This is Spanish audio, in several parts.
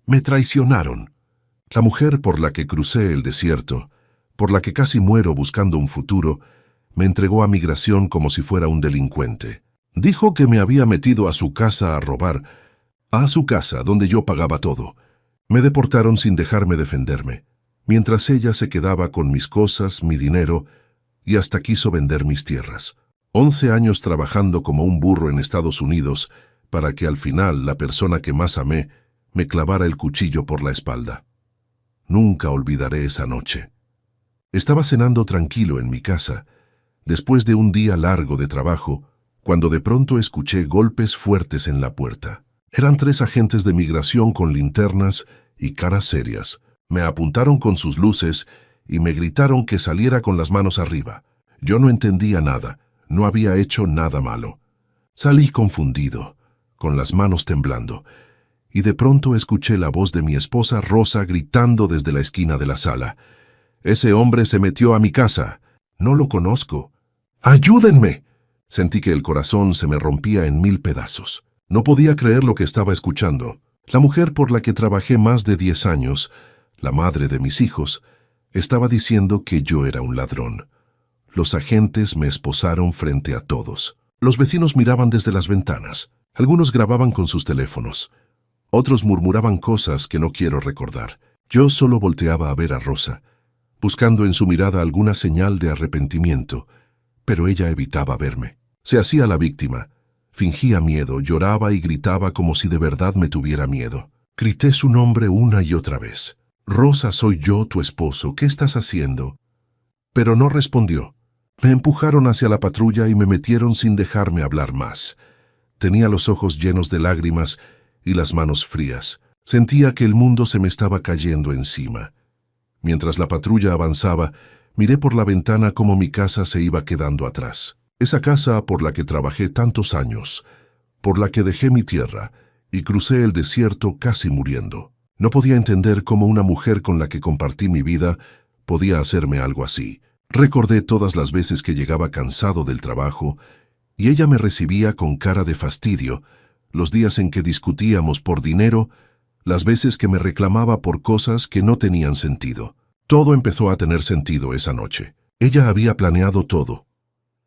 Me traicionaron. La mujer por la que crucé el desierto, por la que casi muero buscando un futuro, me entregó a migración como si fuera un delincuente. Dijo que me había metido a su casa a robar, a su casa donde yo pagaba todo. Me deportaron sin dejarme defenderme, mientras ella se quedaba con mis cosas, mi dinero, y hasta quiso vender mis tierras. 11 años trabajando como un burro en Estados Unidos para que al final la persona que más amé me clavara el cuchillo por la espalda. Nunca olvidaré esa noche. Estaba cenando tranquilo en mi casa, después de un día largo de trabajo, cuando de pronto escuché golpes fuertes en la puerta. Eran 3 agentes de migración con linternas y caras serias. Me apuntaron con sus luces y me gritaron que saliera con las manos arriba. Yo no entendía nada, no había hecho nada malo. Salí confundido, con las manos temblando, y de pronto escuché la voz de mi esposa Rosa gritando desde la esquina de la sala. «Ese hombre se metió a mi casa. No lo conozco. ¡Ayúdenme!». Sentí que el corazón se me rompía en 1000 pedazos. No podía creer lo que estaba escuchando. La mujer por la que trabajé más de 10 años, la madre de mis hijos, estaba diciendo que yo era un ladrón. Los agentes me esposaron frente a todos. Los vecinos miraban desde las ventanas. Algunos grababan con sus teléfonos. Otros murmuraban cosas que no quiero recordar. Yo solo volteaba a ver a Rosa, buscando en su mirada alguna señal de arrepentimiento, pero ella evitaba verme. Se hacía la víctima. Fingía miedo, lloraba y gritaba como si de verdad me tuviera miedo. Grité su nombre una y otra vez. «Rosa, soy yo, tu esposo. ¿Qué estás haciendo?». Pero no respondió. Me empujaron hacia la patrulla y me metieron sin dejarme hablar más. Tenía los ojos llenos de lágrimas y las manos frías. Sentía que el mundo se me estaba cayendo encima. Mientras la patrulla avanzaba, miré por la ventana cómo mi casa se iba quedando atrás. Esa casa por la que trabajé tantos años, por la que dejé mi tierra y crucé el desierto casi muriendo. No podía entender cómo una mujer con la que compartí mi vida podía hacerme algo así. Recordé todas las veces que llegaba cansado del trabajo y ella me recibía con cara de fastidio, los días en que discutíamos por dinero, las veces que me reclamaba por cosas que no tenían sentido. Todo empezó a tener sentido esa noche. Ella había planeado todo.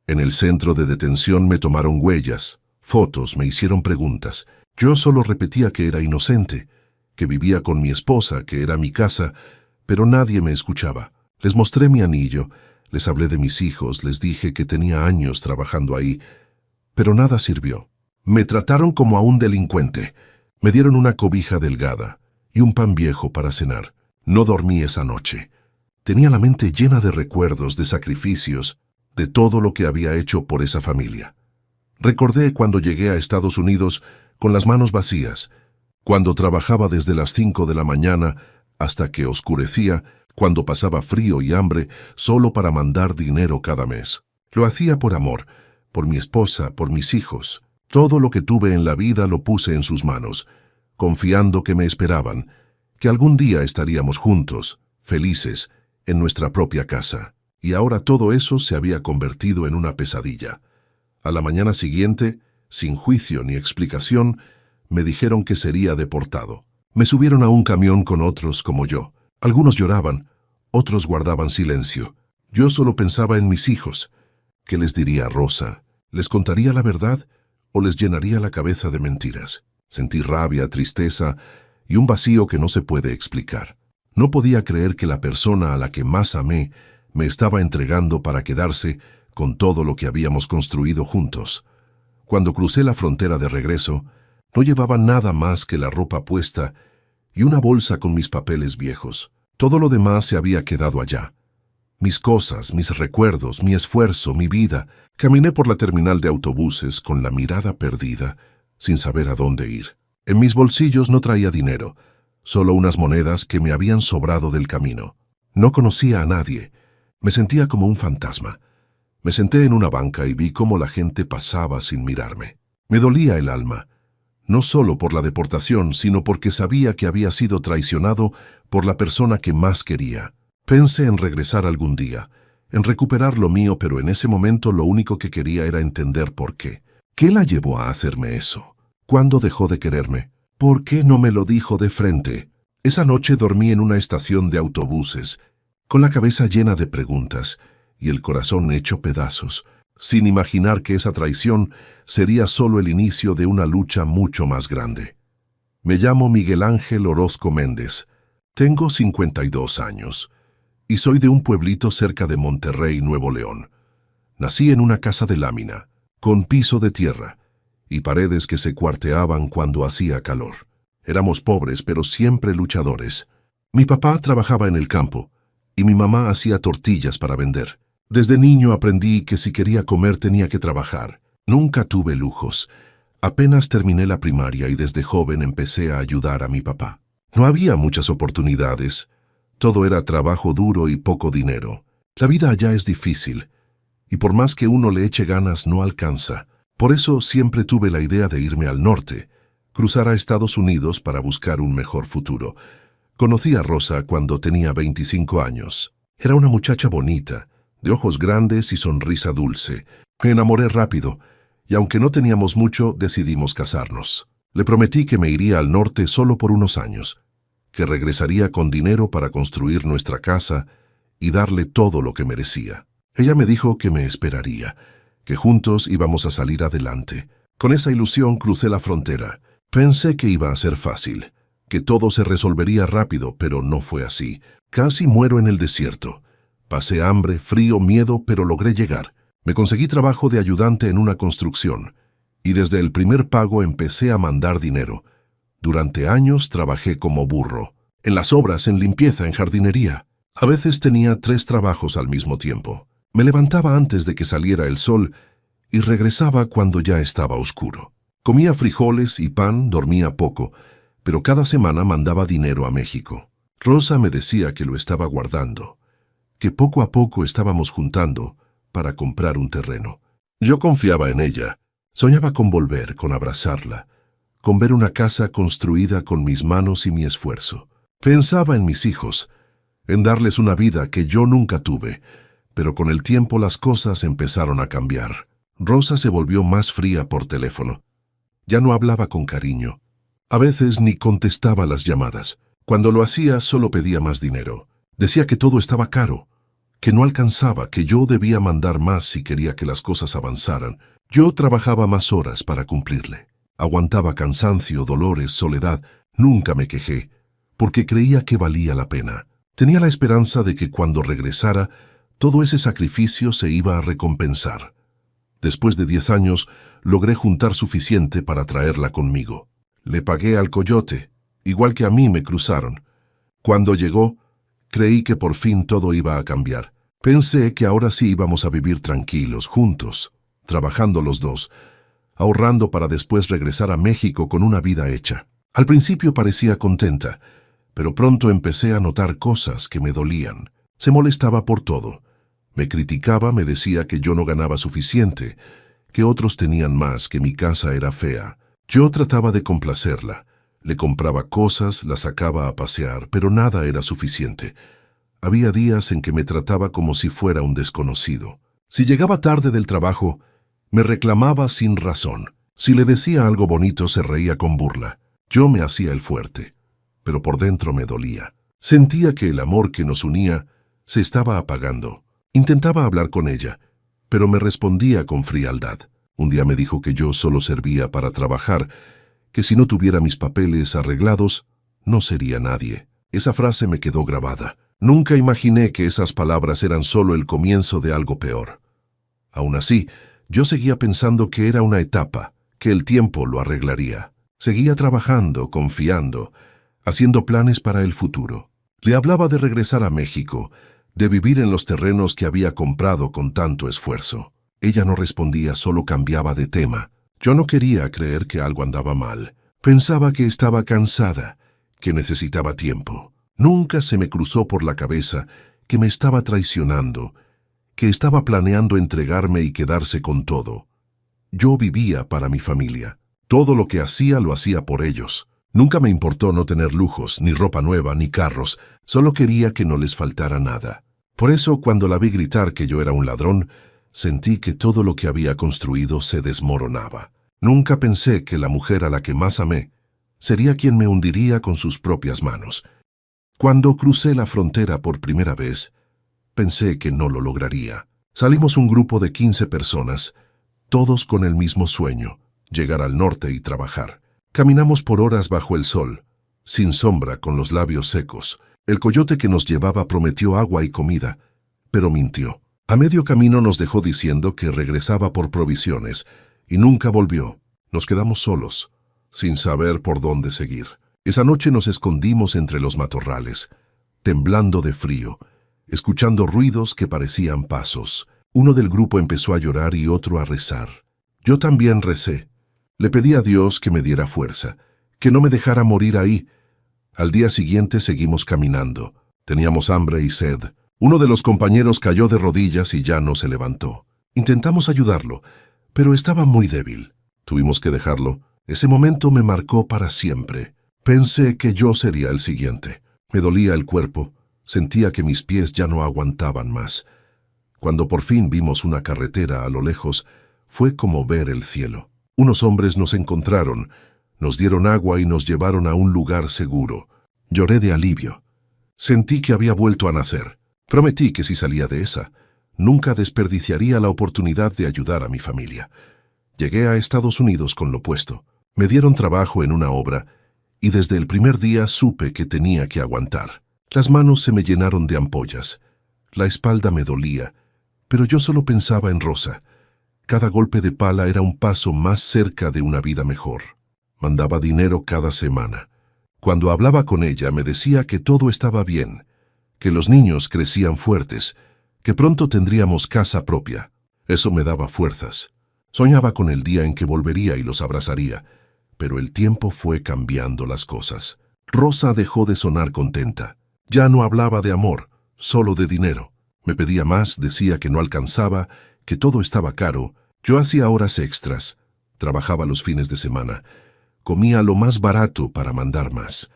En el centro de detención me tomaron huellas, fotos, me hicieron preguntas. Yo solo repetía que era inocente, que vivía con mi esposa, que era mi casa, pero nadie me escuchaba. Les mostré mi anillo, les hablé de mis hijos, les dije que tenía años trabajando ahí, pero nada sirvió. Me trataron como a un delincuente. Me dieron una cobija delgada y un pan viejo para cenar. No dormí esa noche. Tenía la mente llena de recuerdos, de sacrificios, de todo lo que había hecho por esa familia. Recordé cuando llegué a Estados Unidos con las manos vacías, cuando trabajaba desde las 5 de la mañana hasta que oscurecía, cuando pasaba frío y hambre solo para mandar dinero cada mes. Lo hacía por amor, por mi esposa, por mis hijos. Todo lo que tuve en la vida lo puse en sus manos, confiando que me esperaban, que algún día estaríamos juntos, felices, en nuestra propia casa. Y ahora todo eso se había convertido en una pesadilla. A la mañana siguiente, sin juicio ni explicación, me dijeron que sería deportado. Me subieron a un camión con otros como yo. Algunos lloraban, otros guardaban silencio. Yo solo pensaba en mis hijos. ¿Qué les diría a Rosa? ¿Les contaría la verdad o les llenaría la cabeza de mentiras? Sentí rabia, tristeza y un vacío que no se puede explicar. No podía creer que la persona a la que más amé me estaba entregando para quedarse con todo lo que habíamos construido juntos. Cuando crucé la frontera de regreso, no llevaba nada más que la ropa puesta y una bolsa con mis papeles viejos. Todo lo demás se había quedado allá. Mis cosas, mis recuerdos, mi esfuerzo, mi vida. Caminé por la terminal de autobuses con la mirada perdida, sin saber a dónde ir. En mis bolsillos no traía dinero, solo unas monedas que me habían sobrado del camino. No conocía a nadie. Me sentía como un fantasma. Me senté en una banca y vi cómo la gente pasaba sin mirarme. Me dolía el alma, no solo por la deportación, sino porque sabía que había sido traicionado por la persona que más quería. Pensé en regresar algún día, en recuperar lo mío, pero en ese momento lo único que quería era entender por qué. ¿Qué la llevó a hacerme eso? ¿Cuándo dejó de quererme? ¿Por qué no me lo dijo de frente? Esa noche dormí en una estación de autobuses, con la cabeza llena de preguntas y el corazón hecho pedazos, sin imaginar que esa traición sería solo el inicio de una lucha mucho más grande. Me llamo Miguel Ángel Orozco Méndez, tengo 52 años y soy de un pueblito cerca de Monterrey, Nuevo León. Nací en una casa de lámina, con piso de tierra y paredes que se cuarteaban cuando hacía calor. Éramos pobres, pero siempre luchadores. Mi papá trabajaba en el campo y mi mamá hacía tortillas para vender. Desde niño aprendí que si quería comer tenía que trabajar. Nunca tuve lujos. Apenas terminé la primaria y desde joven empecé a ayudar a mi papá. No había muchas oportunidades. Todo era trabajo duro y poco dinero. La vida allá es difícil, y por más que uno le eche ganas no alcanza. Por eso siempre tuve la idea de irme al norte, cruzar a Estados Unidos para buscar un mejor futuro. Conocí a Rosa cuando tenía 25 años. Era una muchacha bonita, de ojos grandes y sonrisa dulce. Me enamoré rápido, y aunque no teníamos mucho, decidimos casarnos. Le prometí que me iría al norte solo por unos años, que regresaría con dinero para construir nuestra casa y darle todo lo que merecía. Ella me dijo que me esperaría, que juntos íbamos a salir adelante. Con esa ilusión crucé la frontera. Pensé que iba a ser fácil, que todo se resolvería rápido, pero no fue así. Casi muero en el desierto. Pasé hambre, frío, miedo, pero logré llegar. Me conseguí trabajo de ayudante en una construcción, y desde el primer pago empecé a mandar dinero. Durante años trabajé como burro, en las obras, en limpieza, en jardinería. A veces tenía 3 trabajos al mismo tiempo. Me levantaba antes de que saliera el sol y regresaba cuando ya estaba oscuro. Comía frijoles y pan, dormía poco, pero cada semana mandaba dinero a México. Rosa me decía que lo estaba guardando, que poco a poco estábamos juntando para comprar un terreno. Yo confiaba en ella. Soñaba con volver, con abrazarla, con ver una casa construida con mis manos y mi esfuerzo. Pensaba en mis hijos, en darles una vida que yo nunca tuve, pero con el tiempo las cosas empezaron a cambiar. Rosa se volvió más fría por teléfono. Ya no hablaba con cariño. A veces ni contestaba las llamadas. Cuando lo hacía, solo pedía más dinero. Decía que todo estaba caro, que no alcanzaba, que yo debía mandar más si quería que las cosas avanzaran. Yo trabajaba más horas para cumplirle. Aguantaba cansancio, dolores, soledad. Nunca me quejé, porque creía que valía la pena. Tenía la esperanza de que cuando regresara, todo ese sacrificio se iba a recompensar. Después de 10 años, logré juntar suficiente para traerla conmigo. Le pagué al coyote, igual que a mí me cruzaron. Cuando llegó, creí que por fin todo iba a cambiar. Pensé que ahora sí íbamos a vivir tranquilos, juntos, trabajando los dos, ahorrando para después regresar a México con una vida hecha. Al principio parecía contenta, pero pronto empecé a notar cosas que me dolían. Se molestaba por todo. Me criticaba, me decía que yo no ganaba suficiente, que otros tenían más, que mi casa era fea. Yo trataba de complacerla. Le compraba cosas, la sacaba a pasear, pero nada era suficiente. Había días en que me trataba como si fuera un desconocido. Si llegaba tarde del trabajo, me reclamaba sin razón. Si le decía algo bonito, se reía con burla. Yo me hacía el fuerte, pero por dentro me dolía. Sentía que el amor que nos unía se estaba apagando. Intentaba hablar con ella, pero me respondía con frialdad. Un día me dijo que yo solo servía para trabajar, que si no tuviera mis papeles arreglados, no sería nadie. Esa frase me quedó grabada. Nunca imaginé que esas palabras eran solo el comienzo de algo peor. Aún así, yo seguía pensando que era una etapa, que el tiempo lo arreglaría. Seguía trabajando, confiando, haciendo planes para el futuro. Le hablaba de regresar a México, de vivir en los terrenos que había comprado con tanto esfuerzo. Ella no respondía, solo cambiaba de tema. Yo no quería creer que algo andaba mal. Pensaba que estaba cansada, que necesitaba tiempo. Nunca se me cruzó por la cabeza que me estaba traicionando, que estaba planeando entregarme y quedarse con todo. Yo vivía para mi familia. Todo lo que hacía lo hacía por ellos. Nunca me importó no tener lujos, ni ropa nueva, ni carros. Solo quería que no les faltara nada. Por eso, cuando la vi gritar que yo era un ladrón, sentí que todo lo que había construido se desmoronaba. Nunca pensé que la mujer a la que más amé Sería quien me hundiría con sus propias manos. Cuando crucé la frontera por primera vez, pensé que no lo lograría. Salimos un grupo de 15 personas, todos con el mismo sueño, llegar al norte y trabajar. Caminamos por horas bajo el sol, sin sombra, con los labios secos. El coyote que nos llevaba prometió agua y comida, pero mintió. A medio camino nos dejó diciendo que regresaba por provisiones, y nunca volvió. Nos quedamos solos, sin saber por dónde seguir. Esa noche nos escondimos entre los matorrales, temblando de frío, escuchando ruidos que parecían pasos. Uno del grupo empezó a llorar y otro a rezar. Yo también recé. Le pedí a Dios que me diera fuerza, que no me dejara morir ahí. Al día siguiente seguimos caminando. Teníamos hambre y sed. Uno de los compañeros cayó de rodillas y ya no se levantó. Intentamos ayudarlo, pero estaba muy débil. Tuvimos que dejarlo. Ese momento me marcó para siempre. Pensé que yo sería el siguiente. Me dolía el cuerpo. Sentía que mis pies ya no aguantaban más. Cuando por fin vimos una carretera a lo lejos, fue como ver el cielo. Unos hombres nos encontraron, nos dieron agua y nos llevaron a un lugar seguro. Lloré de alivio. Sentí que había vuelto a nacer. Prometí que si salía de esa, nunca desperdiciaría la oportunidad de ayudar a mi familia. Llegué a Estados Unidos con lo puesto. Me dieron trabajo en una obra y desde el primer día supe que tenía que aguantar. Las manos se me llenaron de ampollas. La espalda me dolía, pero yo solo pensaba en Rosa. Cada golpe de pala era un paso más cerca de una vida mejor. Mandaba dinero cada semana. Cuando hablaba con ella me decía que todo estaba bien, que los niños crecían fuertes, que pronto tendríamos casa propia. Eso me daba fuerzas. Soñaba con el día en que volvería y los abrazaría, pero el tiempo fue cambiando las cosas. Rosa dejó de sonar contenta. Ya no hablaba de amor, solo de dinero. Me pedía más, decía que no alcanzaba, que todo estaba caro. Yo hacía horas extras, trabajaba los fines de semana, comía lo más barato para mandar más.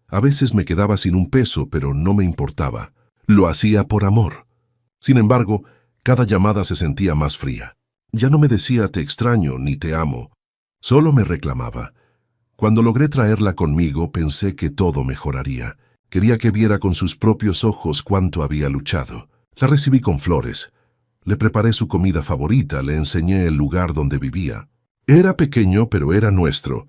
A veces me quedaba sin un peso, pero no me importaba. Lo hacía por amor. Sin embargo, cada llamada se sentía más fría. Ya no me decía te extraño ni te amo, solo me reclamaba. Cuando logré traerla conmigo, pensé que todo mejoraría. Quería que viera con sus propios ojos cuánto había luchado. La recibí con flores. Le preparé su comida favorita, le enseñé el lugar donde vivía. Era pequeño, pero era nuestro.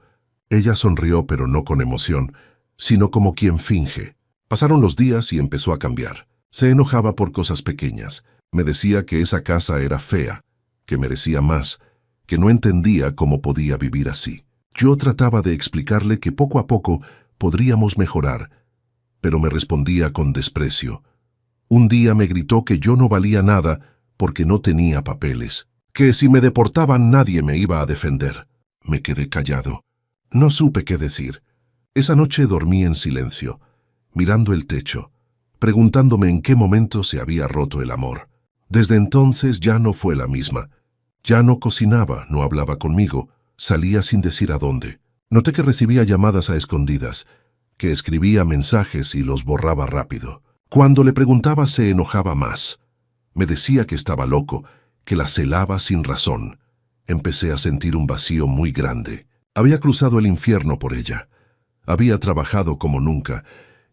Ella sonrió, pero no con emoción, sino como quien finge. Pasaron los días y empezó a cambiar. Se enojaba por cosas pequeñas. Me decía que esa casa era fea, que merecía más, que no entendía cómo podía vivir así. Yo trataba de explicarle que poco a poco podríamos mejorar, pero me respondía con desprecio. Un día me gritó que yo no valía nada porque no tenía papeles, que si me deportaban nadie me iba a defender. Me quedé callado. No supe qué decir. Esa noche dormí en silencio, mirando el techo, preguntándome en qué momento se había roto el amor. Desde entonces ya no fue la misma. Ya no cocinaba, no hablaba conmigo, salía sin decir a dónde. Noté que recibía llamadas a escondidas, que escribía mensajes y los borraba rápido. Cuando le preguntaba se enojaba más. Me decía que estaba loco, que la celaba sin razón. Empecé a sentir un vacío muy grande. Había cruzado el infierno por ella. Había trabajado como nunca,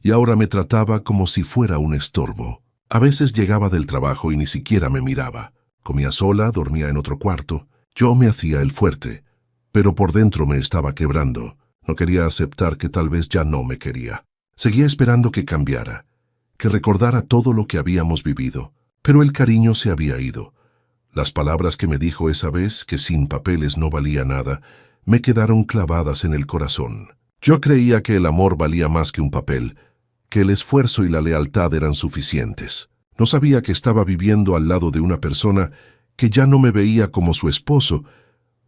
y ahora me trataba como si fuera un estorbo. A veces llegaba del trabajo y ni siquiera me miraba. Comía sola, dormía en otro cuarto. Yo me hacía el fuerte, pero por dentro me estaba quebrando. No quería aceptar que tal vez ya no me quería. Seguía esperando que cambiara, que recordara todo lo que habíamos vivido. Pero el cariño se había ido. Las palabras que me dijo esa vez, que sin papeles no valía nada, me quedaron clavadas en el corazón. Yo creía que el amor valía más que un papel, que el esfuerzo y la lealtad eran suficientes. No sabía que estaba viviendo al lado de una persona que ya no me veía como su esposo,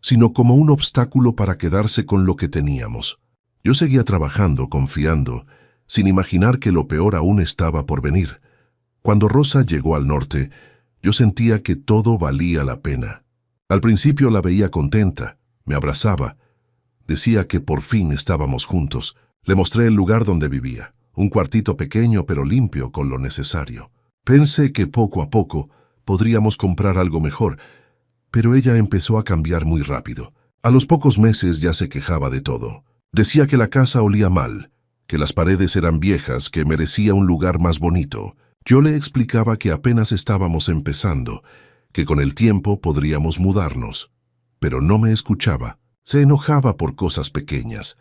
sino como un obstáculo para quedarse con lo que teníamos. Yo seguía trabajando, confiando, sin imaginar que lo peor aún estaba por venir. Cuando Rosa llegó al norte, yo sentía que todo valía la pena. Al principio la veía contenta, me abrazaba. Decía que por fin estábamos juntos. Le mostré el lugar donde vivía, un cuartito pequeño pero limpio con lo necesario. Pensé que poco a poco podríamos comprar algo mejor, pero ella empezó a cambiar muy rápido. A los pocos meses ya se quejaba de todo. Decía que la casa olía mal, que las paredes eran viejas, que merecía un lugar más bonito. Yo le explicaba que apenas estábamos empezando, que con el tiempo podríamos mudarnos. Pero no me escuchaba. Se enojaba por cosas pequeñas,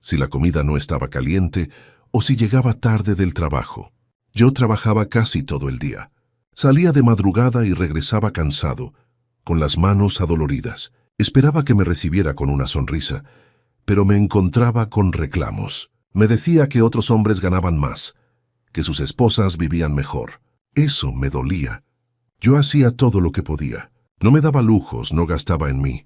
si la comida no estaba caliente o si llegaba tarde del trabajo. Yo trabajaba casi todo el día. Salía de madrugada y regresaba cansado, con las manos adoloridas. Esperaba que me recibiera con una sonrisa, pero me encontraba con reclamos. Me decía que otros hombres ganaban más, que sus esposas vivían mejor. Eso me dolía. Yo hacía todo lo que podía. No me daba lujos, no gastaba en mí.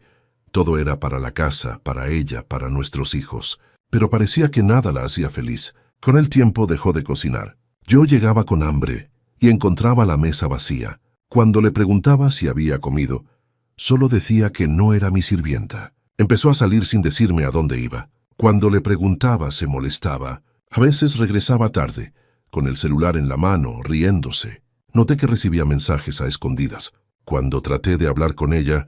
Todo era para la casa, para ella, para nuestros hijos. Pero parecía que nada la hacía feliz. Con el tiempo dejó de cocinar. Yo llegaba con hambre y encontraba la mesa vacía. Cuando le preguntaba si había comido, solo decía que no era mi sirvienta. Empezó a salir sin decirme a dónde iba. Cuando le preguntaba se molestaba. A veces regresaba tarde, con el celular en la mano, riéndose. Noté que recibía mensajes a escondidas. Cuando traté de hablar con ella,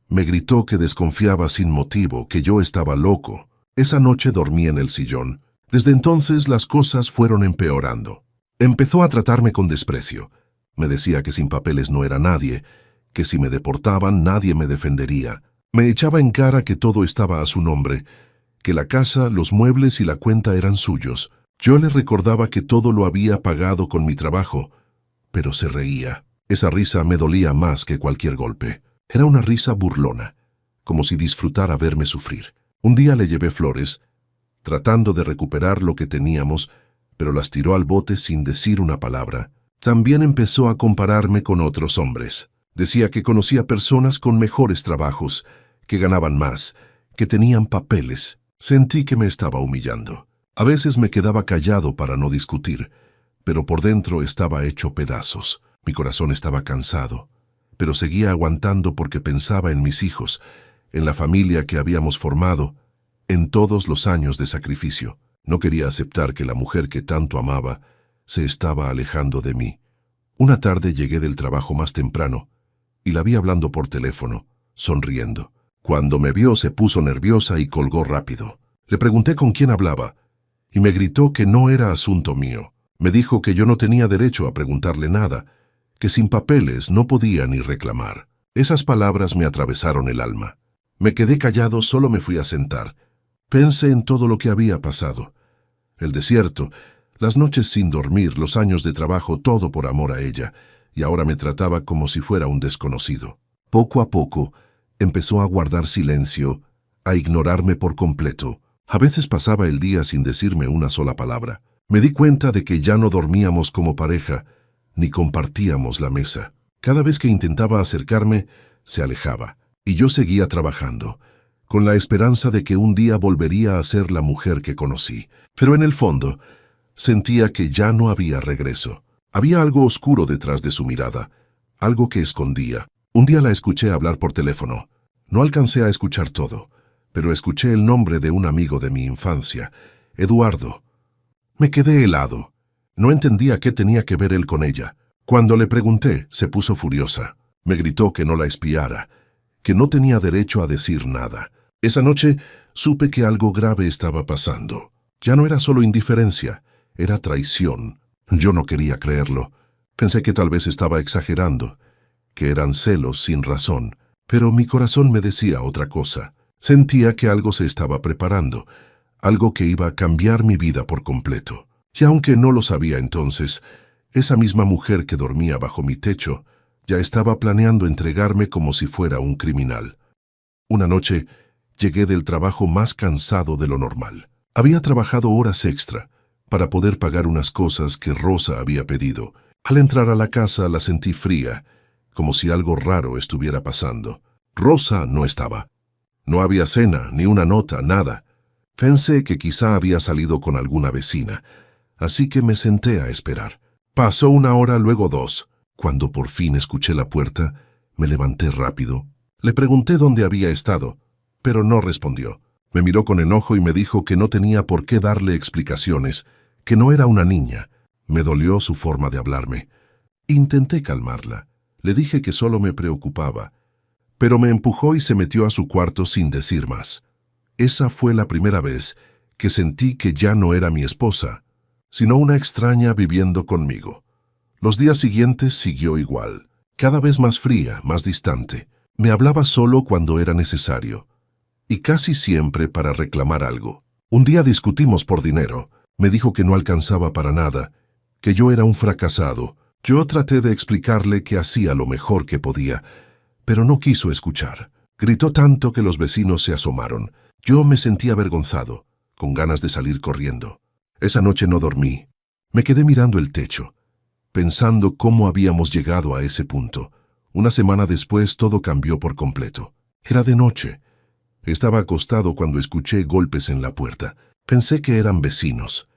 me gritó que desconfiaba sin motivo, que yo estaba loco. Esa noche dormí en el sillón. Desde entonces las cosas fueron empeorando. Empezó a tratarme con desprecio. Me decía que sin papeles no era nadie, que si me deportaban nadie me defendería. Me echaba en cara que todo estaba a su nombre, que la casa, los muebles y la cuenta eran suyos. Yo le recordaba que todo lo había pagado con mi trabajo, pero se reía. Esa risa me dolía más que cualquier golpe. Era una risa burlona, como si disfrutara verme sufrir. Un día le llevé flores, tratando de recuperar lo que teníamos, pero las tiró al bote sin decir una palabra. También empezó a compararme con otros hombres. Decía que conocía personas con mejores trabajos, que ganaban más, que tenían papeles. Sentí que me estaba humillando. A veces me quedaba callado para no discutir, pero por dentro estaba hecho pedazos. Mi corazón estaba cansado, pero seguía aguantando porque pensaba en mis hijos, en la familia que habíamos formado, en todos los años de sacrificio. No quería aceptar que la mujer que tanto amaba se estaba alejando de mí. Una tarde llegué del trabajo más temprano y la vi hablando por teléfono, sonriendo. Cuando me vio se puso nerviosa y colgó rápido. Le pregunté con quién hablaba y me gritó que no era asunto mío. Me dijo que yo no tenía derecho a preguntarle nada, que sin papeles no podía ni reclamar. Esas palabras me atravesaron el alma. Me quedé callado, solo me fui a sentar. Pensé en todo lo que había pasado. El desierto, las noches sin dormir, los años de trabajo, todo por amor a ella, y ahora me trataba como si fuera un desconocido. Poco a poco, empezó a guardar silencio, a ignorarme por completo. A veces pasaba el día sin decirme una sola palabra. Me di cuenta de que ya no dormíamos como pareja, ni compartíamos la mesa. Cada vez que intentaba acercarme, se alejaba, y yo seguía trabajando, con la esperanza de que un día volvería a ser la mujer que conocí. Pero en el fondo, sentía que ya no había regreso. Había algo oscuro detrás de su mirada, algo que escondía. Un día la escuché hablar por teléfono. No alcancé a escuchar todo, pero escuché el nombre de un amigo de mi infancia, Eduardo. Me quedé helado. No entendía qué tenía que ver él con ella. Cuando le pregunté, se puso furiosa. Me gritó que no la espiara, que no tenía derecho a decir nada. Esa noche supe que algo grave estaba pasando. Ya no era solo indiferencia, era traición. Yo no quería creerlo. Pensé que tal vez estaba exagerando, que eran celos sin razón, pero mi corazón me decía otra cosa. Sentía que algo se estaba preparando, algo que iba a cambiar mi vida por completo. Y aunque no lo sabía entonces, esa misma mujer que dormía bajo mi techo ya estaba planeando entregarme como si fuera un criminal. Una noche llegué del trabajo más cansado de lo normal. Había trabajado horas extra para poder pagar unas cosas que Rosa había pedido. Al entrar a la casa la sentí fría, como si algo raro estuviera pasando. Rosa no estaba. No había cena, ni una nota, nada. Pensé que quizá había salido con alguna vecina, así que me senté a esperar. Pasó una hora, luego dos. Cuando por fin escuché la puerta, me levanté rápido. Le pregunté dónde había estado, pero no respondió. Me miró con enojo y me dijo que no tenía por qué darle explicaciones, que no era una niña. Me dolió su forma de hablarme. Intenté calmarla. Le dije que solo me preocupaba, pero me empujó y se metió a su cuarto sin decir más. Esa fue la primera vez que sentí que ya no era mi esposa, sino una extraña viviendo conmigo. Los días siguientes siguió igual, cada vez más fría, más distante. Me hablaba solo cuando era necesario, y casi siempre para reclamar algo. Un día discutimos por dinero. Me dijo que no alcanzaba para nada, que yo era un fracasado. Yo traté de explicarle que hacía lo mejor que podía, pero no quiso escuchar. Gritó tanto que los vecinos se asomaron. Yo me sentía avergonzado, con ganas de salir corriendo. Esa noche no dormí. Me quedé mirando el techo, pensando cómo habíamos llegado a ese punto. Una semana después todo cambió por completo. Era de noche. Estaba acostado cuando escuché golpes en la puerta. Pensé que eran vecinos,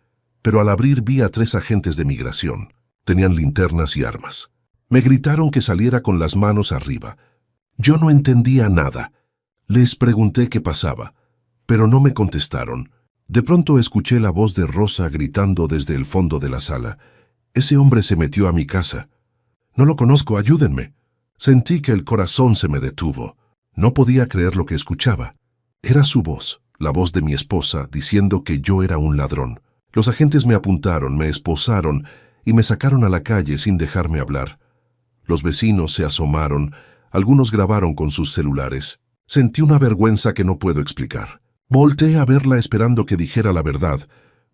pero al abrir vi a 3 agentes de migración. Tenían linternas y armas. Me gritaron que saliera con las manos arriba. Yo no entendía nada. Les pregunté qué pasaba, pero no me contestaron. De pronto escuché la voz de Rosa gritando desde el fondo de la sala. Ese hombre se metió a mi casa. No lo conozco, ayúdenme. Sentí que el corazón se me detuvo. No podía creer lo que escuchaba. Era su voz, la voz de mi esposa, diciendo que yo era un ladrón. Los agentes me apuntaron, me esposaron y me sacaron a la calle sin dejarme hablar. Los vecinos se asomaron, algunos grabaron con sus celulares. Sentí una vergüenza que no puedo explicar. Volteé a verla esperando que dijera la verdad,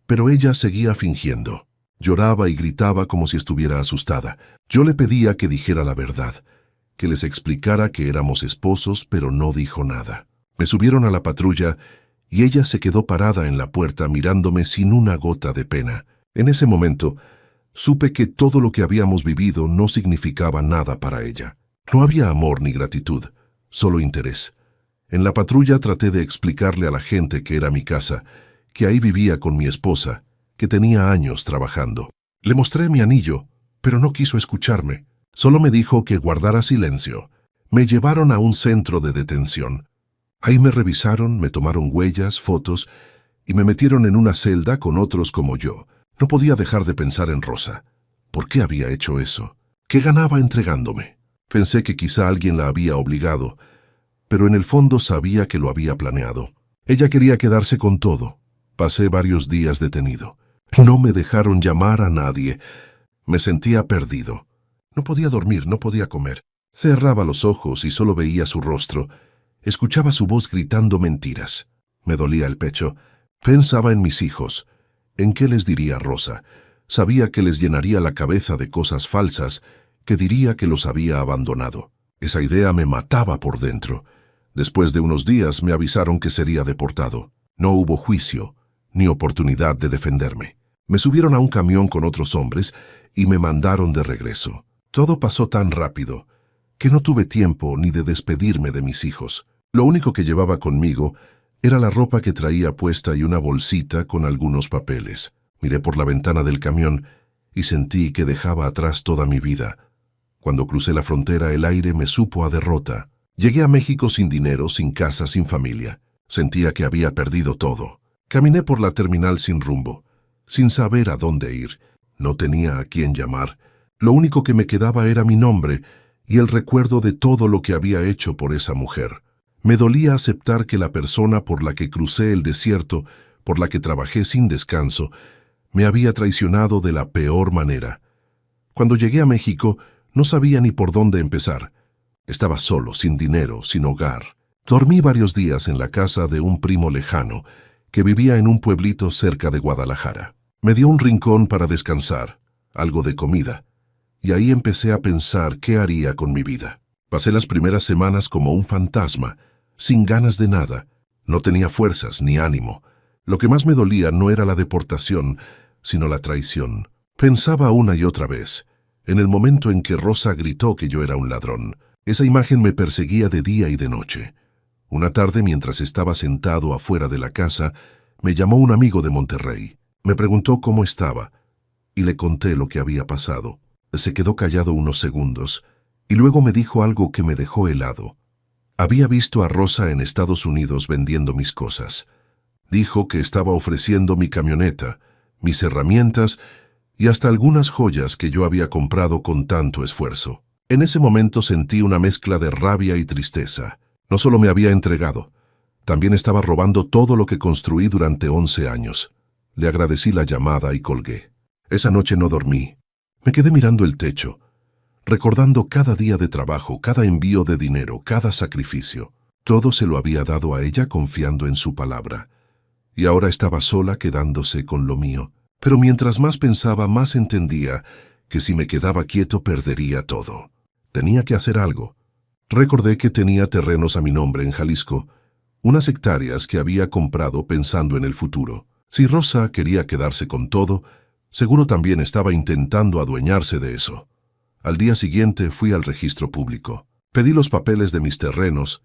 pero ella seguía fingiendo. Lloraba y gritaba como si estuviera asustada. Yo le pedía que dijera la verdad, que les explicara que éramos esposos, pero no dijo nada. Me subieron a la patrulla y ella se quedó parada en la puerta mirándome sin una gota de pena. En ese momento, supe que todo lo que habíamos vivido no significaba nada para ella. No había amor ni gratitud, solo interés. En la patrulla traté de explicarle a la gente que era mi casa, que ahí vivía con mi esposa, que tenía años trabajando. Le mostré mi anillo, pero no quiso escucharme. Solo me dijo que guardara silencio. Me llevaron a un centro de detención. Ahí me revisaron, me tomaron huellas, fotos, y me metieron en una celda con otros como yo. No podía dejar de pensar en Rosa. ¿Por qué había hecho eso? ¿Qué ganaba entregándome? Pensé que quizá alguien la había obligado, pero en el fondo sabía que lo había planeado. Ella quería quedarse con todo. Pasé varios días detenido. No me dejaron llamar a nadie. Me sentía perdido. No podía dormir, no podía comer. Cerraba los ojos y solo veía su rostro. Escuchaba su voz gritando mentiras. Me dolía el pecho. Pensaba en mis hijos. ¿En qué les diría Rosa? Sabía que les llenaría la cabeza de cosas falsas, que diría que los había abandonado. Esa idea me mataba por dentro. Después de unos días me avisaron que sería deportado. No hubo juicio, ni oportunidad de defenderme. Me subieron a un camión con otros hombres y me mandaron de regreso. Todo pasó tan rápido que no tuve tiempo ni de despedirme de mis hijos. Lo único que llevaba conmigo era la ropa que traía puesta y una bolsita con algunos papeles. Miré por la ventana del camión y sentí que dejaba atrás toda mi vida. Cuando crucé la frontera, el aire me supo a derrota. Llegué a México sin dinero, sin casa, sin familia. Sentía que había perdido todo. Caminé por la terminal sin rumbo, sin saber a dónde ir. No tenía a quién llamar. Lo único que me quedaba era mi nombre y el recuerdo de todo lo que había hecho por esa mujer. Me dolía aceptar que la persona por la que crucé el desierto, por la que trabajé sin descanso, me había traicionado de la peor manera. Cuando llegué a México, no sabía ni por dónde empezar. Estaba solo, sin dinero, sin hogar. Dormí varios días en la casa de un primo lejano que vivía en un pueblito cerca de Guadalajara. Me dio un rincón para descansar, algo de comida, y ahí empecé a pensar qué haría con mi vida. Pasé las primeras semanas como un fantasma, sin ganas de nada. No tenía fuerzas ni ánimo. Lo que más me dolía no era la deportación, sino la traición. Pensaba una y otra vez, en el momento en que Rosa gritó que yo era un ladrón. Esa imagen me perseguía de día y de noche. Una tarde, mientras estaba sentado afuera de la casa, me llamó un amigo de Monterrey. Me preguntó cómo estaba, y le conté lo que había pasado. Se quedó callado unos segundos, y luego me dijo algo que me dejó helado. Había visto a Rosa en Estados Unidos vendiendo mis cosas. Dijo que estaba ofreciendo mi camioneta, mis herramientas y hasta algunas joyas que yo había comprado con tanto esfuerzo. En ese momento sentí una mezcla de rabia y tristeza. No solo me había entregado, También estaba robando todo lo que construí durante 11 años. Le agradecí la llamada y colgué. Esa noche no dormí. Me quedé mirando el techo, recordando cada día de trabajo, cada envío de dinero, cada sacrificio. Todo se lo había dado a ella confiando en su palabra. Y ahora estaba sola quedándose con lo mío. Pero mientras más pensaba, más entendía que si me quedaba quieto perdería todo. Tenía que hacer algo. Recordé que tenía terrenos a mi nombre en Jalisco, unas hectáreas que había comprado pensando en el futuro. Si Rosa quería quedarse con todo, seguro también estaba intentando adueñarse de eso. Al día siguiente fui al registro público. Pedí los papeles de mis terrenos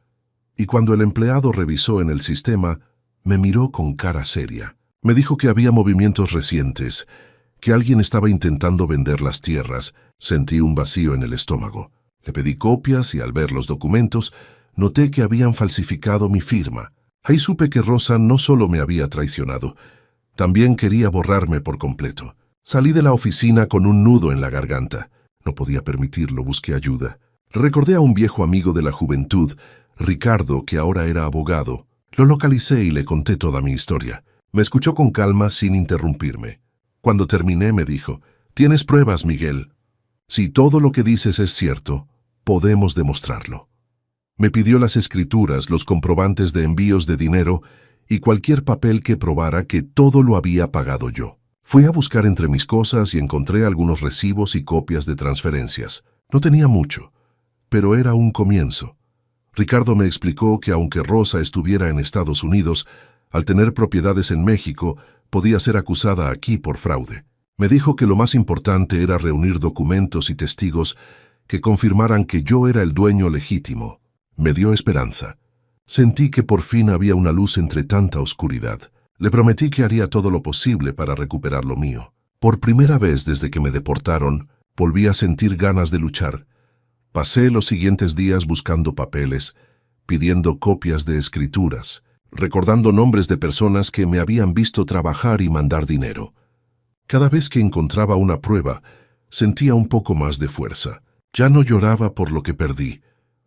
y cuando el empleado revisó en el sistema, me miró con cara seria. Me dijo que había movimientos recientes, que alguien estaba intentando vender las tierras. Sentí un vacío en el estómago. Le pedí copias y al ver los documentos, noté que habían falsificado mi firma. Ahí supe que Rosa no solo me había traicionado, también quería borrarme por completo. Salí de la oficina con un nudo en la garganta. No podía permitirlo, busqué ayuda. Recordé a un viejo amigo de la juventud, Ricardo, que ahora era abogado. Lo localicé y le conté toda mi historia. Me escuchó con calma sin interrumpirme. Cuando terminé me dijo, «¿Tienes pruebas, Miguel? Si todo lo que dices es cierto, podemos demostrarlo». Me pidió las escrituras, los comprobantes de envíos de dinero y cualquier papel que probara que todo lo había pagado yo. Fui a buscar entre mis cosas y encontré algunos recibos y copias de transferencias. No tenía mucho, pero era un comienzo. Ricardo me explicó que aunque Rosa estuviera en Estados Unidos, al tener propiedades en México, podía ser acusada aquí por fraude. Me dijo que lo más importante era reunir documentos y testigos que confirmaran que yo era el dueño legítimo. Me dio esperanza. Sentí que por fin había una luz entre tanta oscuridad. Le prometí que haría todo lo posible para recuperar lo mío. Por primera vez desde que me deportaron, volví a sentir ganas de luchar. Pasé los siguientes días buscando papeles, pidiendo copias de escrituras, recordando nombres de personas que me habían visto trabajar y mandar dinero. Cada vez que encontraba una prueba, sentía un poco más de fuerza. Ya no lloraba por lo que perdí.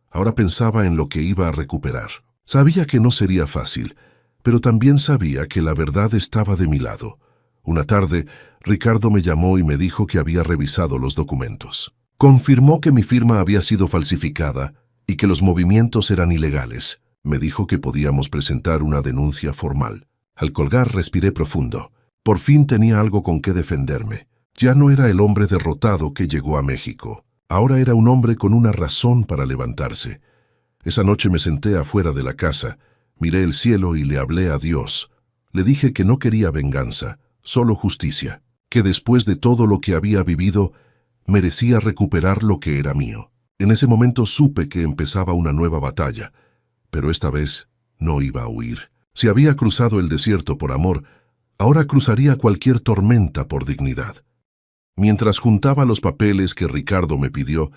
Ahora pensaba en lo que iba a recuperar. Sabía que no sería fácil, pero también sabía que la verdad estaba de mi lado. Una tarde, Ricardo me llamó y me dijo que había revisado los documentos. Confirmó que mi firma había sido falsificada y que los movimientos eran ilegales. Me dijo que podíamos presentar una denuncia formal. Al colgar, respiré profundo. Por fin tenía algo con qué defenderme. Ya no era el hombre derrotado que llegó a México. Ahora era un hombre con una razón para levantarse. Esa noche me senté afuera de la casa, miré el cielo y le hablé a Dios. Le dije que no quería venganza, solo justicia, que después de todo lo que había vivido, merecía recuperar lo que era mío. En ese momento supe que empezaba una nueva batalla, pero esta vez no iba a huir. Si había cruzado el desierto por amor, ahora cruzaría cualquier tormenta por dignidad. Mientras juntaba los papeles que Ricardo me pidió,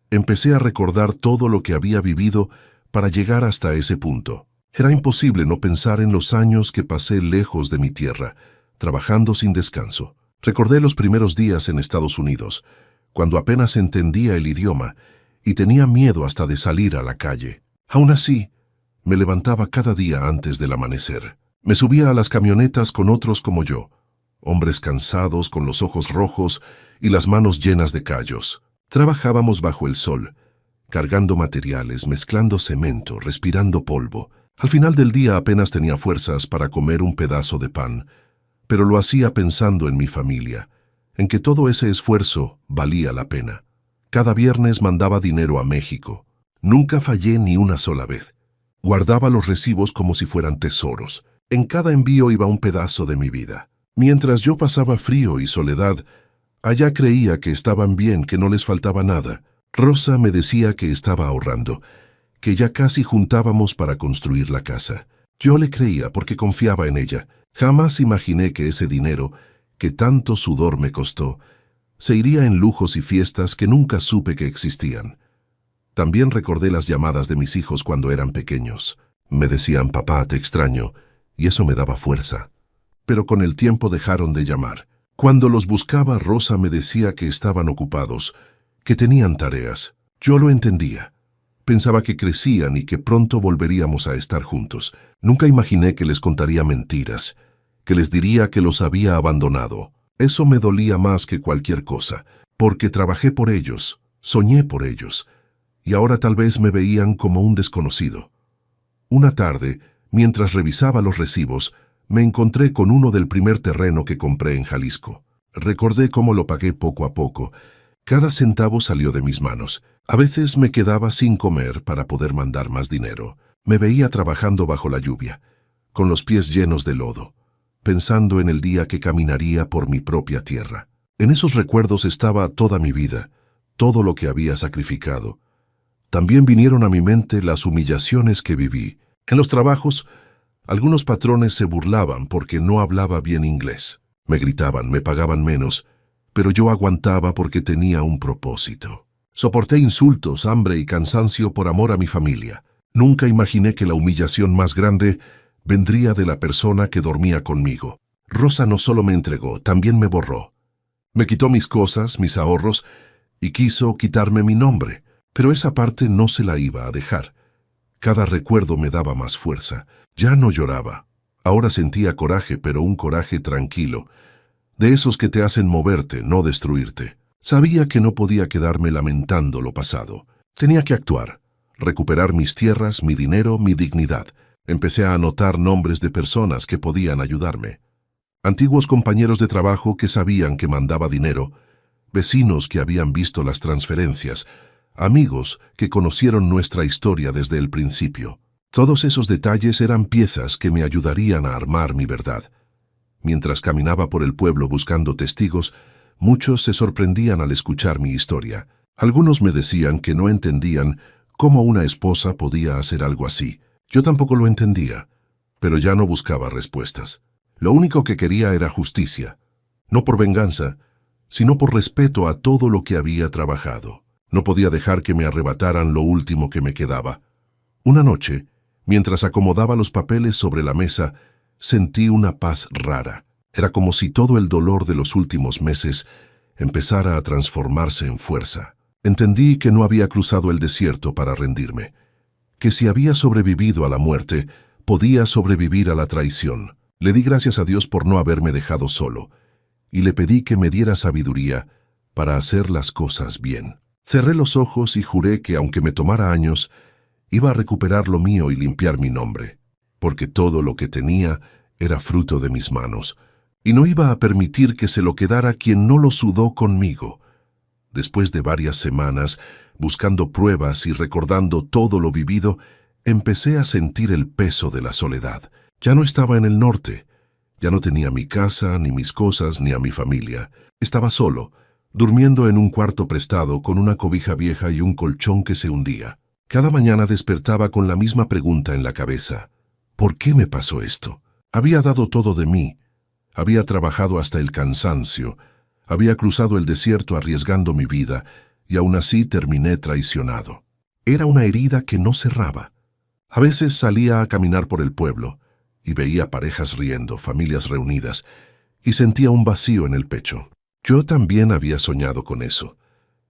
empecé a recordar todo lo que había vivido para llegar hasta ese punto. Era imposible no pensar en los años que pasé lejos de mi tierra, trabajando sin descanso. Recordé los primeros días en Estados Unidos, cuando apenas entendía el idioma y tenía miedo hasta de salir a la calle. Aún así, me levantaba cada día antes del amanecer. Me subía a las camionetas con otros como yo, hombres cansados con los ojos rojos y las manos llenas de callos. Trabajábamos bajo el sol, cargando materiales, mezclando cemento, respirando polvo. Al final del día apenas tenía fuerzas para comer un pedazo de pan, pero lo hacía pensando en mi familia, en que todo ese esfuerzo valía la pena. Cada viernes mandaba dinero a México. Nunca fallé ni una sola vez. Guardaba los recibos como si fueran tesoros. En cada envío iba un pedazo de mi vida. Mientras yo pasaba frío y soledad, allá creía que estaban bien, que no les faltaba nada. Rosa me decía que estaba ahorrando, que ya casi juntábamos para construir la casa. Yo le creía porque confiaba en ella. Jamás imaginé que ese dinero, que tanto sudor me costó, se iría en lujos y fiestas que nunca supe que existían. También recordé las llamadas de mis hijos cuando eran pequeños. Me decían, papá, te extraño, y eso me daba fuerza. Pero con el tiempo dejaron de llamar. Cuando los buscaba, Rosa me decía que estaban ocupados, que tenían tareas. Yo lo entendía, Pensaba que crecían y que pronto volveríamos a estar juntos. Nunca imaginé que les contaría mentiras, que les diría que los había abandonado. Eso me dolía más que cualquier cosa, porque trabajé por ellos, soñé por ellos, y ahora tal vez me veían como un desconocido. Una tarde, mientras revisaba los recibos, me encontré con uno del primer terreno que compré en Jalisco. Recordé cómo lo pagué poco a poco. Cada centavo salió de mis manos. A veces me quedaba sin comer para poder mandar más dinero. Me veía trabajando bajo la lluvia, con los pies llenos de lodo, pensando en el día que caminaría por mi propia tierra. En esos recuerdos estaba toda mi vida, todo lo que había sacrificado. También vinieron a mi mente las humillaciones que viví. En los trabajos, algunos patrones se burlaban porque no hablaba bien inglés. Me gritaban, me pagaban menos, pero yo aguantaba porque tenía un propósito. Soporté insultos, hambre y cansancio por amor a mi familia. Nunca imaginé que la humillación más grande vendría de la persona que dormía conmigo. Rosa no solo me entregó, también me borró. Me quitó mis cosas, mis ahorros, y quiso quitarme mi nombre, pero esa parte no se la iba a dejar. Cada recuerdo me daba más fuerza. Ya no lloraba. Ahora sentía coraje, pero un coraje tranquilo, de esos que te hacen moverte, no destruirte. Sabía que no podía quedarme lamentando lo pasado. Tenía que actuar, recuperar mis tierras, mi dinero, mi dignidad. Empecé a anotar nombres de personas que podían ayudarme. Antiguos compañeros de trabajo que sabían que mandaba dinero, vecinos que habían visto las transferencias, amigos que conocieron nuestra historia desde el principio. Todos esos detalles eran piezas que me ayudarían a armar mi verdad. Mientras caminaba por el pueblo buscando testigos, muchos se sorprendían al escuchar mi historia. Algunos me decían que no entendían cómo una esposa podía hacer algo así. Yo tampoco lo entendía, pero ya no buscaba respuestas. Lo único que quería era justicia, no por venganza, sino por respeto a todo lo que había trabajado. No podía dejar que me arrebataran lo último que me quedaba. Una noche, mientras acomodaba los papeles sobre la mesa, sentí una paz rara. Era como si todo el dolor de los últimos meses empezara a transformarse en fuerza. Entendí que no había cruzado el desierto para rendirme, que si había sobrevivido a la muerte, podía sobrevivir a la traición. Le di gracias a Dios por no haberme dejado solo, y le pedí que me diera sabiduría para hacer las cosas bien. Cerré los ojos y juré que, aunque me tomara años, iba a recuperar lo mío y limpiar mi nombre, porque todo lo que tenía era fruto de mis manos, y no iba a permitir que se lo quedara quien no lo sudó conmigo. Después de varias semanas, buscando pruebas y recordando todo lo vivido, empecé a sentir el peso de la soledad. Ya no estaba en el norte, ya no tenía mi casa, ni mis cosas, ni a mi familia. Estaba solo, durmiendo en un cuarto prestado con una cobija vieja y un colchón que se hundía. Cada mañana despertaba con la misma pregunta en la cabeza. ¿Por qué me pasó esto? Había dado todo de mí, había trabajado hasta el cansancio, había cruzado el desierto arriesgando mi vida, y aún así terminé traicionado. Era una herida que no cerraba. A veces salía a caminar por el pueblo, y veía parejas riendo, familias reunidas, y sentía un vacío en el pecho. Yo también había soñado con eso,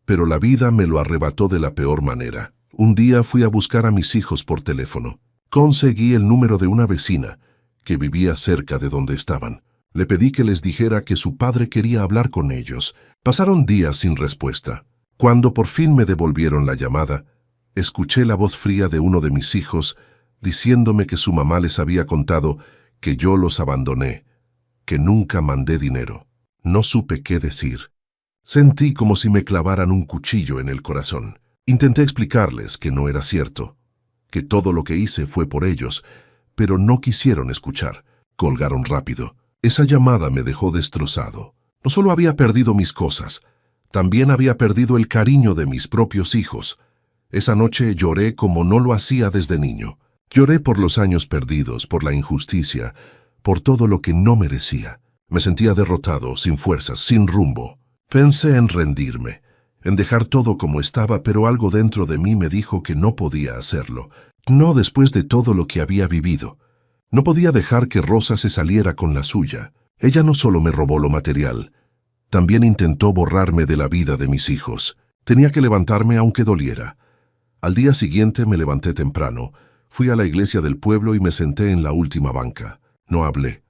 pero la vida me lo arrebató de la peor manera. Un día fui a buscar a mis hijos por teléfono. Conseguí el número de una vecina que vivía cerca de donde estaban. Le pedí que les dijera que su padre quería hablar con ellos. Pasaron días sin respuesta. Cuando por fin me devolvieron la llamada, escuché la voz fría de uno de mis hijos diciéndome que su mamá les había contado que yo los abandoné, que nunca mandé dinero. No supe qué decir. Sentí como si me clavaran un cuchillo en el corazón. Intenté explicarles que no era cierto, que todo lo que hice fue por ellos, pero no quisieron escuchar. Colgaron rápido. Esa llamada me dejó destrozado. No solo había perdido mis cosas, también había perdido el cariño de mis propios hijos. Esa noche lloré como no lo hacía desde niño. Lloré por los años perdidos, por la injusticia, por todo lo que no merecía. Me sentía derrotado, sin fuerzas, sin rumbo. Pensé en rendirme, en dejar todo como estaba, pero algo dentro de mí me dijo que no podía hacerlo. No después de todo lo que había vivido. No podía dejar que Rosa se saliera con la suya. Ella no solo me robó lo material, también intentó borrarme de la vida de mis hijos. Tenía que levantarme aunque doliera. Al día siguiente me levanté temprano, fui a la iglesia del pueblo y me senté en la última banca. No hablé,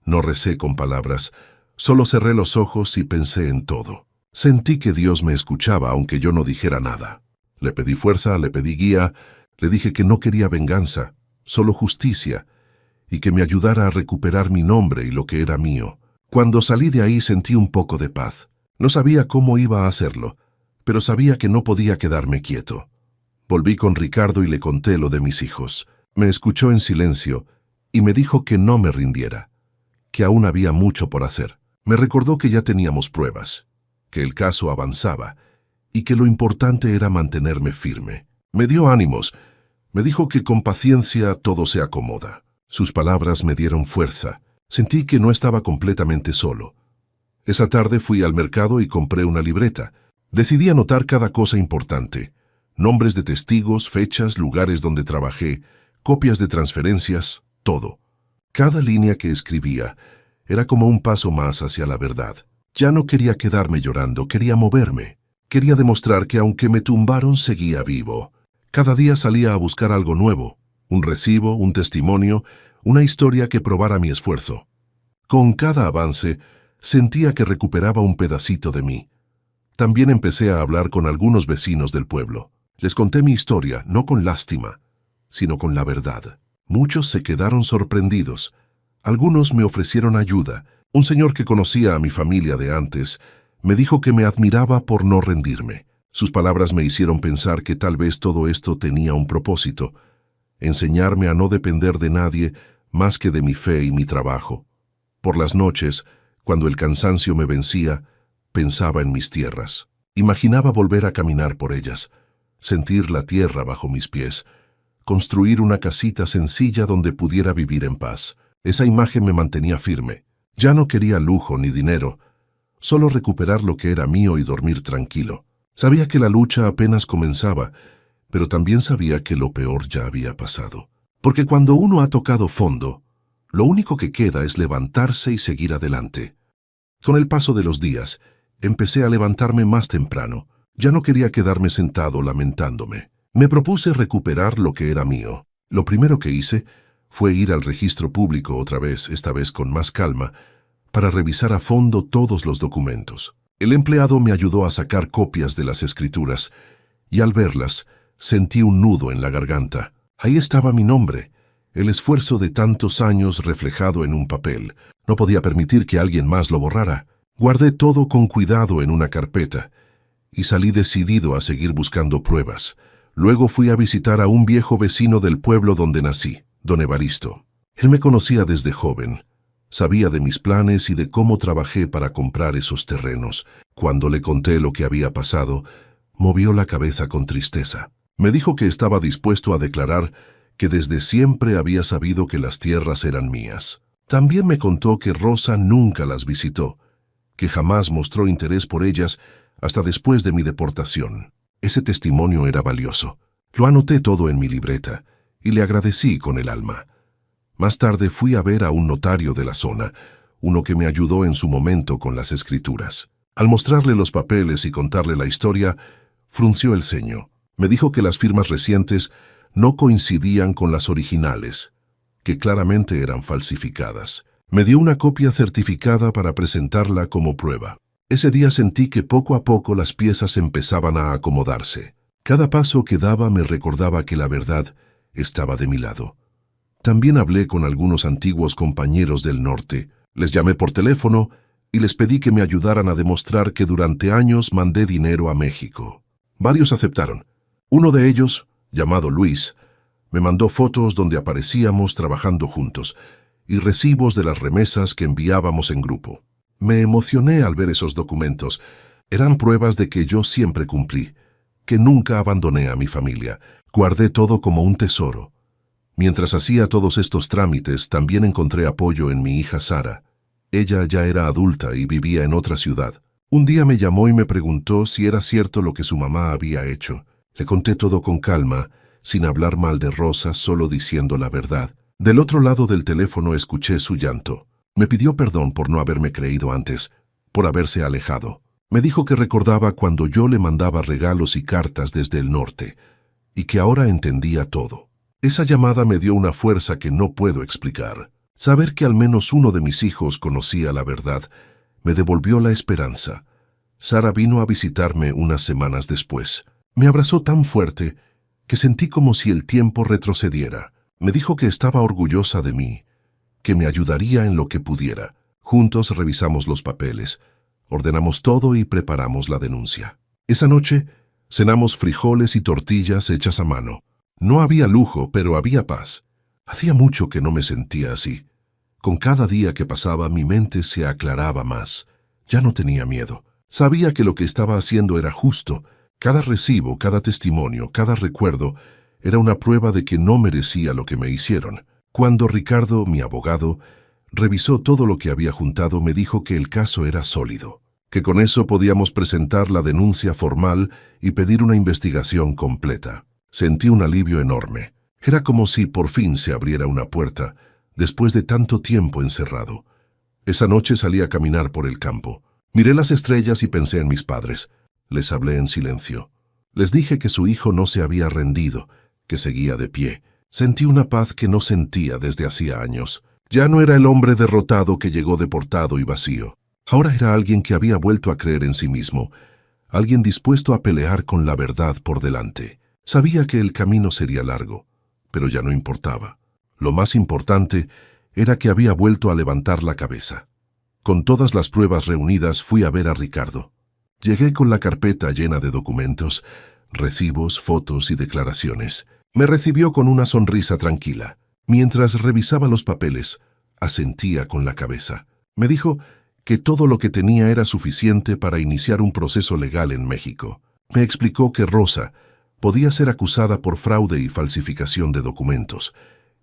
no recé con palabras, solo cerré los ojos y pensé en todo. Sentí que Dios me escuchaba aunque yo no dijera nada. Le pedí fuerza, le pedí guía, le dije que no quería venganza, solo justicia, y que me ayudara a recuperar mi nombre y lo que era mío. Cuando salí de ahí sentí un poco de paz. No sabía cómo iba a hacerlo, pero sabía que no podía quedarme quieto. Volví con Ricardo y le conté lo de mis hijos. Me escuchó en silencio y me dijo que no me rindiera, que aún había mucho por hacer. Me recordó que ya teníamos pruebas, que el caso avanzaba y que lo importante era mantenerme firme. Me dio ánimos. Me dijo que con paciencia todo se acomoda. Sus palabras me dieron fuerza. Sentí que no estaba completamente solo. Esa tarde fui al mercado y compré una libreta. Decidí anotar cada cosa importante. Nombres de testigos, fechas, lugares donde trabajé, copias de transferencias, todo. Cada línea que escribía era como un paso más hacia la verdad. Ya no quería quedarme llorando, quería moverme. Quería demostrar que aunque me tumbaron, seguía vivo. Cada día salía a buscar algo nuevo, un recibo, un testimonio, una historia que probara mi esfuerzo. Con cada avance, sentía que recuperaba un pedacito de mí. También empecé a hablar con algunos vecinos del pueblo. Les conté mi historia, no con lástima, sino con la verdad. Muchos se quedaron sorprendidos. Algunos me ofrecieron ayuda. Un señor que conocía a mi familia de antes me dijo que me admiraba por no rendirme. Sus palabras me hicieron pensar que tal vez todo esto tenía un propósito: enseñarme a no depender de nadie más que de mi fe y mi trabajo. Por las noches, cuando el cansancio me vencía, pensaba en mis tierras. Imaginaba volver a caminar por ellas, sentir la tierra bajo mis pies, construir una casita sencilla donde pudiera vivir en paz. Esa imagen me mantenía firme. Ya no quería lujo ni dinero, solo recuperar lo que era mío y dormir tranquilo. Sabía que la lucha apenas comenzaba, pero también sabía que lo peor ya había pasado. Porque cuando uno ha tocado fondo, lo único que queda es levantarse y seguir adelante. Con el paso de los días, empecé a levantarme más temprano. Ya no quería quedarme sentado lamentándome. Me propuse recuperar lo que era mío. Lo primero que hice fue ir al registro público otra vez, esta vez con más calma, para revisar a fondo todos los documentos. El empleado me ayudó a sacar copias de las escrituras, y al verlas, sentí un nudo en la garganta. Ahí estaba mi nombre, el esfuerzo de tantos años reflejado en un papel. No podía permitir que alguien más lo borrara. Guardé todo con cuidado en una carpeta, y salí decidido a seguir buscando pruebas. Luego fui a visitar a un viejo vecino del pueblo donde nací, don Evaristo. Él me conocía desde joven. Sabía de mis planes y de cómo trabajé para comprar esos terrenos. Cuando le conté lo que había pasado, movió la cabeza con tristeza. Me dijo que estaba dispuesto a declarar que desde siempre había sabido que las tierras eran mías. También me contó que Rosa nunca las visitó, que jamás mostró interés por ellas hasta después de mi deportación. Ese testimonio era valioso. Lo anoté todo en mi libreta y le agradecí con el alma. Más tarde fui a ver a un notario de la zona, uno que me ayudó en su momento con las escrituras. Al mostrarle los papeles y contarle la historia, frunció el ceño. Me dijo que las firmas recientes no coincidían con las originales, que claramente eran falsificadas. Me dio una copia certificada para presentarla como prueba. Ese día sentí que poco a poco las piezas empezaban a acomodarse. Cada paso que daba me recordaba que la verdad estaba de mi lado. También hablé con algunos antiguos compañeros del norte. Les llamé por teléfono y les pedí que me ayudaran a demostrar que durante años mandé dinero a México. Varios aceptaron. Uno de ellos, llamado Luis, me mandó fotos donde aparecíamos trabajando juntos y recibos de las remesas que enviábamos en grupo. Me emocioné al ver esos documentos. Eran pruebas de que yo siempre cumplí, que nunca abandoné a mi familia. Guardé todo como un tesoro. Mientras hacía todos estos trámites, también encontré apoyo en mi hija Sara. Ella ya era adulta y vivía en otra ciudad. Un día me llamó y me preguntó si era cierto lo que su mamá había hecho. Le conté todo con calma, sin hablar mal de Rosa, solo diciendo la verdad. Del otro lado del teléfono escuché su llanto. Me pidió perdón por no haberme creído antes, por haberse alejado. Me dijo que recordaba cuando yo le mandaba regalos y cartas desde el norte, y que ahora entendía todo. Esa llamada me dio una fuerza que no puedo explicar. Saber que al menos uno de mis hijos conocía la verdad me devolvió la esperanza. Sara vino a visitarme unas semanas después. Me abrazó tan fuerte que sentí como si el tiempo retrocediera. Me dijo que estaba orgullosa de mí, que me ayudaría en lo que pudiera. Juntos revisamos los papeles, ordenamos todo y preparamos la denuncia. Esa noche cenamos frijoles y tortillas hechas a mano. No había lujo, pero había paz. Hacía mucho que no me sentía así. Con cada día que pasaba mi mente se aclaraba más. Ya no tenía miedo. Sabía que lo que estaba haciendo era justo. Cada recibo, cada testimonio, cada recuerdo era una prueba de que no merecía lo que me hicieron. Cuando Ricardo, mi abogado, revisó todo lo que había juntado, me dijo que el caso era sólido, que con eso podíamos presentar la denuncia formal y pedir una investigación completa. Sentí un alivio enorme. Era como si por fin se abriera una puerta, después de tanto tiempo encerrado. Esa noche salí a caminar por el campo. Miré las estrellas y pensé en mis padres. Les hablé en silencio. Les dije que su hijo no se había rendido, que seguía de pie. Sentí una paz que no sentía desde hacía años. Ya no era el hombre derrotado que llegó deportado y vacío. Ahora era alguien que había vuelto a creer en sí mismo, alguien dispuesto a pelear con la verdad por delante. Sabía que el camino sería largo, pero ya no importaba. Lo más importante era que había vuelto a levantar la cabeza. Con todas las pruebas reunidas fui a ver a Ricardo. Llegué con la carpeta llena de documentos, recibos, fotos y declaraciones. Me recibió con una sonrisa tranquila. Mientras revisaba los papeles, asentía con la cabeza. Me dijo que todo lo que tenía era suficiente para iniciar un proceso legal en México. Me explicó que Rosa podía ser acusada por fraude y falsificación de documentos,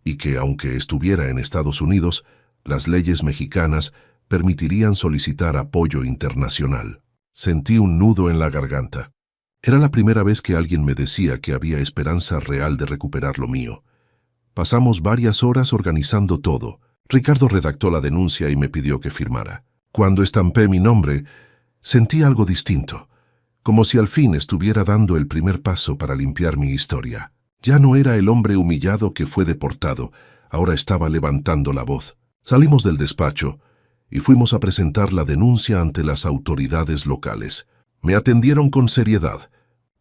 y que aunque estuviera en Estados Unidos, las leyes mexicanas permitirían solicitar apoyo internacional. Sentí un nudo en la garganta. Era la primera vez que alguien me decía que había esperanza real de recuperar lo mío. Pasamos varias horas organizando todo. Ricardo redactó la denuncia y me pidió que firmara. Cuando estampé mi nombre, sentí algo distinto, como si al fin estuviera dando el primer paso para limpiar mi historia. Ya no era el hombre humillado que fue deportado, ahora estaba levantando la voz. Salimos del despacho y fuimos a presentar la denuncia ante las autoridades locales. Me atendieron con seriedad.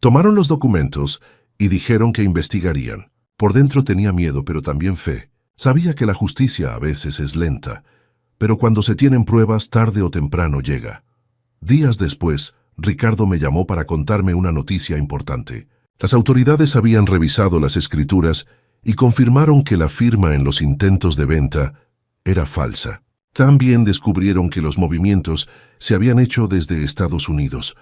Tomaron los documentos y dijeron que investigarían. Por dentro tenía miedo, pero también fe. Sabía que la justicia a veces es lenta, pero cuando se tienen pruebas, tarde o temprano llega. Días después, Ricardo me llamó para contarme una noticia importante. Las autoridades habían revisado las escrituras y confirmaron que la firma en los intentos de venta era falsa. También descubrieron que los movimientos se habían hecho desde Estados Unidos,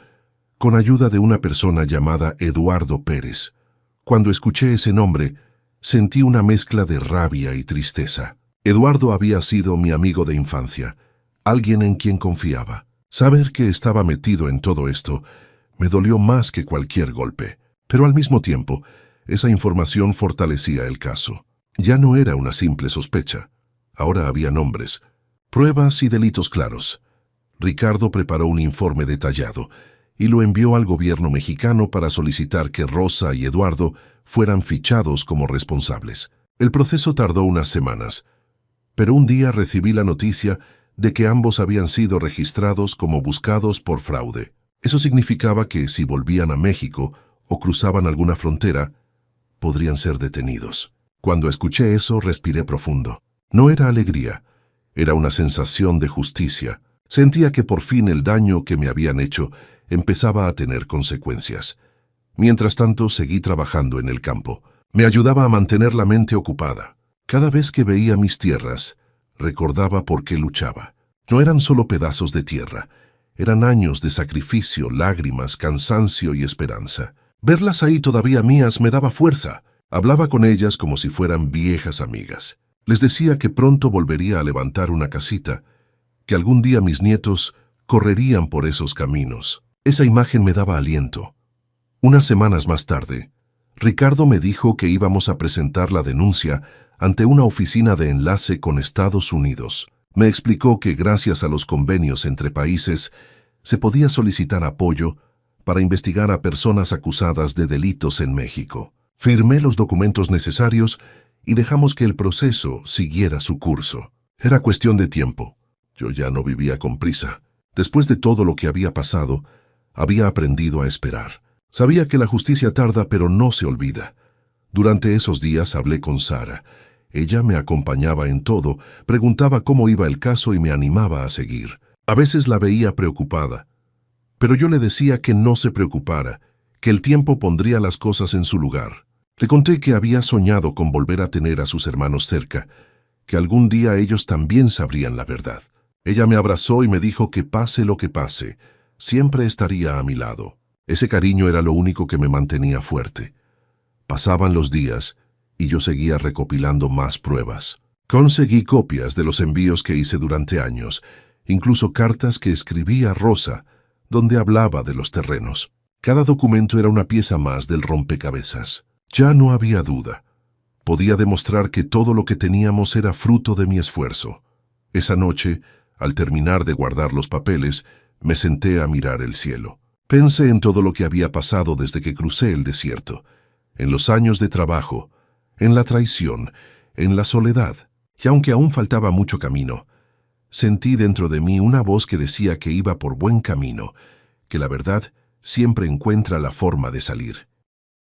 con ayuda de una persona llamada Eduardo Pérez. Cuando escuché ese nombre, sentí una mezcla de rabia y tristeza. Eduardo había sido mi amigo de infancia, alguien en quien confiaba. Saber que estaba metido en todo esto me dolió más que cualquier golpe, pero al mismo tiempo, esa información fortalecía el caso. Ya no era una simple sospecha. Ahora había nombres, pruebas y delitos claros. Ricardo preparó un informe detallado y lo envió al gobierno mexicano para solicitar que Rosa y Eduardo fueran fichados como responsables. El proceso tardó unas semanas, pero un día recibí la noticia de que ambos habían sido registrados como buscados por fraude. Eso significaba que si volvían a México o cruzaban alguna frontera, podrían ser detenidos. Cuando escuché eso, respiré profundo. No era alegría, era una sensación de justicia. Sentía que por fin el daño que me habían hecho empezaba a tener consecuencias. Mientras tanto, seguí trabajando en el campo. Me ayudaba a mantener la mente ocupada. Cada vez que veía mis tierras, recordaba por qué luchaba. No eran solo pedazos de tierra, eran años de sacrificio, lágrimas, cansancio y esperanza. Verlas ahí todavía mías me daba fuerza. Hablaba con ellas como si fueran viejas amigas. Les decía que pronto volvería a levantar una casita, que algún día mis nietos correrían por esos caminos. Esa imagen me daba aliento. Unas semanas más tarde, Ricardo me dijo que íbamos a presentar la denuncia ante una oficina de enlace con Estados Unidos. Me explicó que gracias a los convenios entre países se podía solicitar apoyo para investigar a personas acusadas de delitos en México. Firmé los documentos necesarios y dejamos que el proceso siguiera su curso. Era cuestión de tiempo. Yo ya no vivía con prisa. Después de todo lo que había pasado, había aprendido a esperar. Sabía que la justicia tarda, pero no se olvida. Durante esos días hablé con Sara. Ella me acompañaba en todo, preguntaba cómo iba el caso y me animaba a seguir. A veces la veía preocupada, pero yo le decía que no se preocupara, que el tiempo pondría las cosas en su lugar. Le conté que había soñado con volver a tener a sus hermanos cerca, que algún día ellos también sabrían la verdad. Ella me abrazó y me dijo que pase lo que pase, siempre estaría a mi lado. Ese cariño era lo único que me mantenía fuerte. Pasaban los días y yo seguía recopilando más pruebas. Conseguí copias de los envíos que hice durante años, incluso cartas que escribí a Rosa, donde hablaba de los terrenos. Cada documento era una pieza más del rompecabezas. Ya no había duda. Podía demostrar que todo lo que teníamos era fruto de mi esfuerzo. Esa noche, al terminar de guardar los papeles, me senté a mirar el cielo. Pensé en todo lo que había pasado desde que crucé el desierto, en los años de trabajo, en la traición, en la soledad. Y aunque aún faltaba mucho camino, sentí dentro de mí una voz que decía que iba por buen camino, que la verdad siempre encuentra la forma de salir.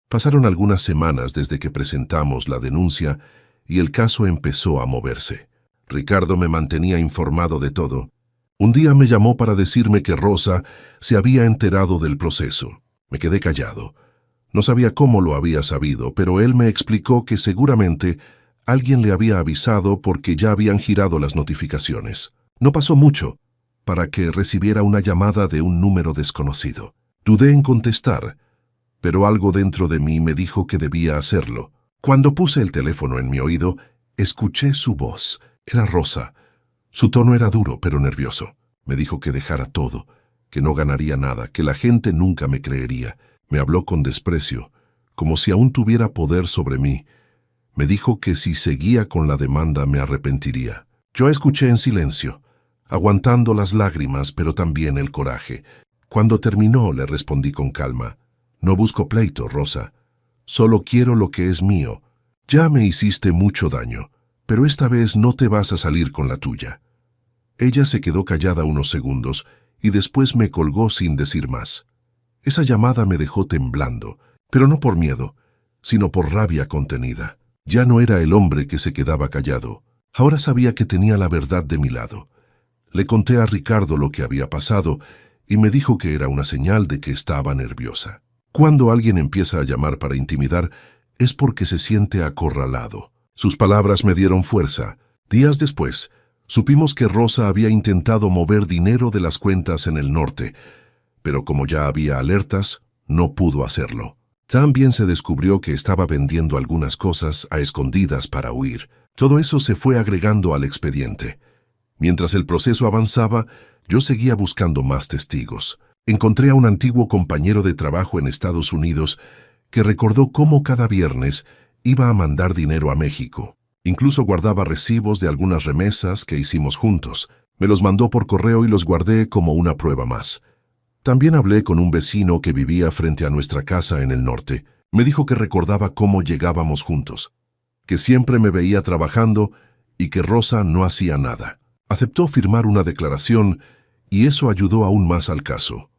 Pasaron algunas semanas desde que presentamos la denuncia y el caso empezó a moverse. Ricardo me mantenía informado de todo. Un día me llamó para decirme que Rosa se había enterado del proceso. Me quedé callado. No sabía cómo lo había sabido, pero él me explicó que seguramente alguien le había avisado porque ya habían girado las notificaciones. No pasó mucho para que recibiera una llamada de un número desconocido. Dudé en contestar, pero algo dentro de mí me dijo que debía hacerlo. Cuando puse el teléfono en mi oído, escuché su voz. Era Rosa. Su tono era duro, pero nervioso. Me dijo que dejara todo, que no ganaría nada, que la gente nunca me creería. Me habló con desprecio, como si aún tuviera poder sobre mí. Me dijo que si seguía con la demanda me arrepentiría. Yo escuché en silencio, aguantando las lágrimas, pero también el coraje. Cuando terminó, le respondí con calma. No busco pleito, Rosa. Solo quiero lo que es mío. Ya me hiciste mucho daño, pero esta vez no te vas a salir con la tuya. Ella se quedó callada unos segundos y después me colgó sin decir más. Esa llamada me dejó temblando, pero no por miedo, sino por rabia contenida. Ya no era el hombre que se quedaba callado. Ahora sabía que tenía la verdad de mi lado. Le conté a Ricardo lo que había pasado y me dijo que era una señal de que estaba nerviosa. Cuando alguien empieza a llamar para intimidar, es porque se siente acorralado. Sus palabras me dieron fuerza. Días después, supimos que Rosa había intentado mover dinero de las cuentas en el norte, pero como ya había alertas, no pudo hacerlo. También se descubrió que estaba vendiendo algunas cosas a escondidas para huir. Todo eso se fue agregando al expediente. Mientras el proceso avanzaba, yo seguía buscando más testigos. Encontré a un antiguo compañero de trabajo en Estados Unidos que recordó cómo cada viernes iba a mandar dinero a México. Incluso guardaba recibos de algunas remesas que hicimos juntos. Me los mandó por correo y los guardé como una prueba más. También hablé con un vecino que vivía frente a nuestra casa en el norte. Me dijo que recordaba cómo llegábamos juntos, que siempre me veía trabajando y que Rosa no hacía nada. Aceptó firmar una declaración y eso ayudó aún más al caso.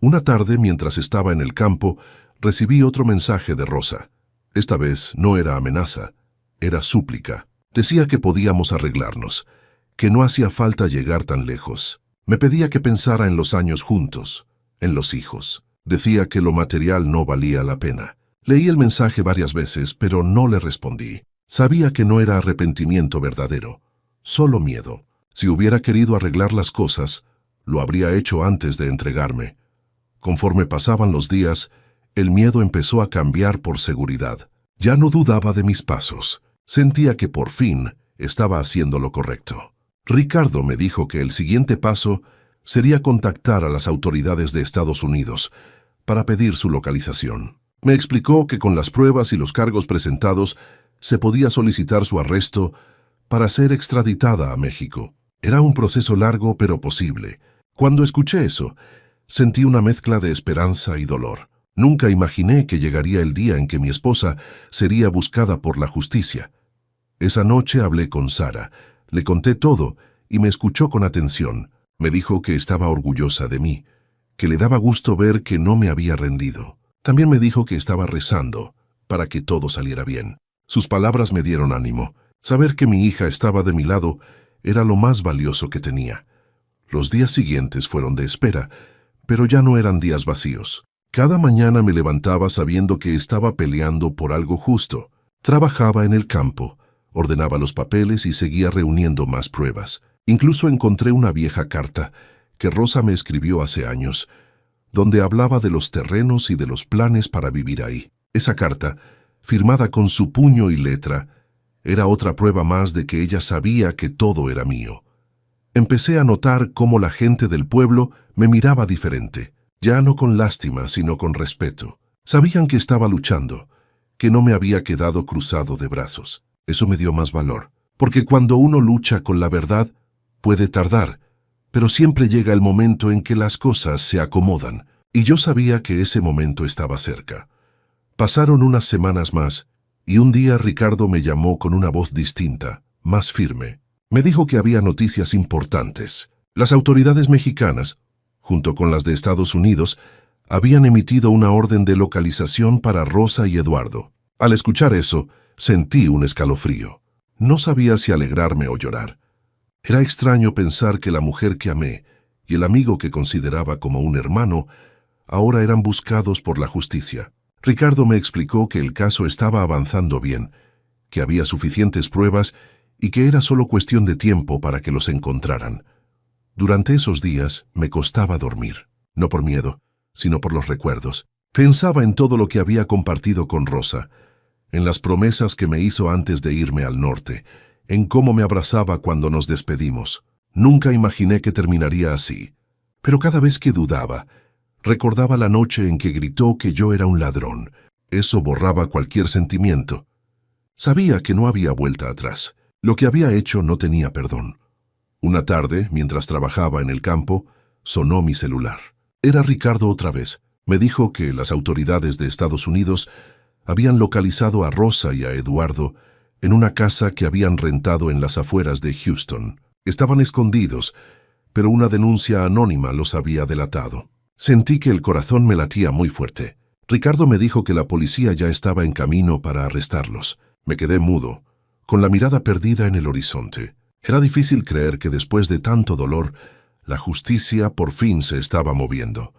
Una tarde, mientras estaba en el campo, recibí otro mensaje de Rosa. Esta vez no era amenaza, era súplica. Decía que podíamos arreglarnos, que no hacía falta llegar tan lejos. Me pedía que pensara en los años juntos, en los hijos. Decía que lo material no valía la pena. Leí el mensaje varias veces, pero no le respondí. Sabía que no era arrepentimiento verdadero, solo miedo. Si hubiera querido arreglar las cosas, lo habría hecho antes de entregarme. Conforme pasaban los días, el miedo empezó a cambiar por seguridad. Ya no dudaba de mis pasos. Sentía que por fin estaba haciendo lo correcto. Ricardo me dijo que el siguiente paso sería contactar a las autoridades de Estados Unidos para pedir su localización. Me explicó que con las pruebas y los cargos presentados se podía solicitar su arresto para ser extraditada a México. Era un proceso largo pero posible. Cuando escuché eso, sentí una mezcla de esperanza y dolor. Nunca imaginé que llegaría el día en que mi esposa sería buscada por la justicia. Esa noche hablé con Sara, le conté todo y me escuchó con atención. Me dijo que estaba orgullosa de mí, que le daba gusto ver que no me había rendido. También me dijo que estaba rezando para que todo saliera bien. Sus palabras me dieron ánimo. Saber que mi hija estaba de mi lado era lo más valioso que tenía. Los días siguientes fueron de espera, pero ya no eran días vacíos. Cada mañana me levantaba sabiendo que estaba peleando por algo justo. Trabajaba en el campo, ordenaba los papeles y seguía reuniendo más pruebas. Incluso encontré una vieja carta que Rosa me escribió hace años, donde hablaba de los terrenos y de los planes para vivir ahí. Esa carta, firmada con su puño y letra, era otra prueba más de que ella sabía que todo era mío. Empecé a notar cómo la gente del pueblo me miraba diferente, ya no con lástima, sino con respeto. Sabían que estaba luchando, que no me había quedado cruzado de brazos. Eso me dio más valor, porque cuando uno lucha con la verdad, puede tardar, pero siempre llega el momento en que las cosas se acomodan, y yo sabía que ese momento estaba cerca. Pasaron unas semanas más, y un día Ricardo me llamó con una voz distinta, más firme. Me dijo que había noticias importantes. Las autoridades mexicanas, junto con las de Estados Unidos, habían emitido una orden de localización para Rosa y Eduardo. Al escuchar eso, sentí un escalofrío. No sabía si alegrarme o llorar. Era extraño pensar que la mujer que amé y el amigo que consideraba como un hermano ahora eran buscados por la justicia. Ricardo me explicó que el caso estaba avanzando bien, que había suficientes pruebas y que era solo cuestión de tiempo para que los encontraran. Durante esos días me costaba dormir, no por miedo, sino por los recuerdos. Pensaba en todo lo que había compartido con Rosa, en las promesas que me hizo antes de irme al norte, en cómo me abrazaba cuando nos despedimos. Nunca imaginé que terminaría así. Pero cada vez que dudaba, recordaba la noche en que gritó que yo era un ladrón. Eso borraba cualquier sentimiento. Sabía que no había vuelta atrás. Lo que había hecho no tenía perdón. Una tarde, mientras trabajaba en el campo, sonó mi celular. Era Ricardo otra vez. Me dijo que las autoridades de Estados Unidos habían localizado a Rosa y a Eduardo en una casa que habían rentado en las afueras de Houston. Estaban escondidos, pero una denuncia anónima los había delatado. Sentí que el corazón me latía muy fuerte. Ricardo me dijo que la policía ya estaba en camino para arrestarlos. Me quedé mudo, con la mirada perdida en el horizonte. Era difícil creer que después de tanto dolor, la justicia por fin se estaba moviendo.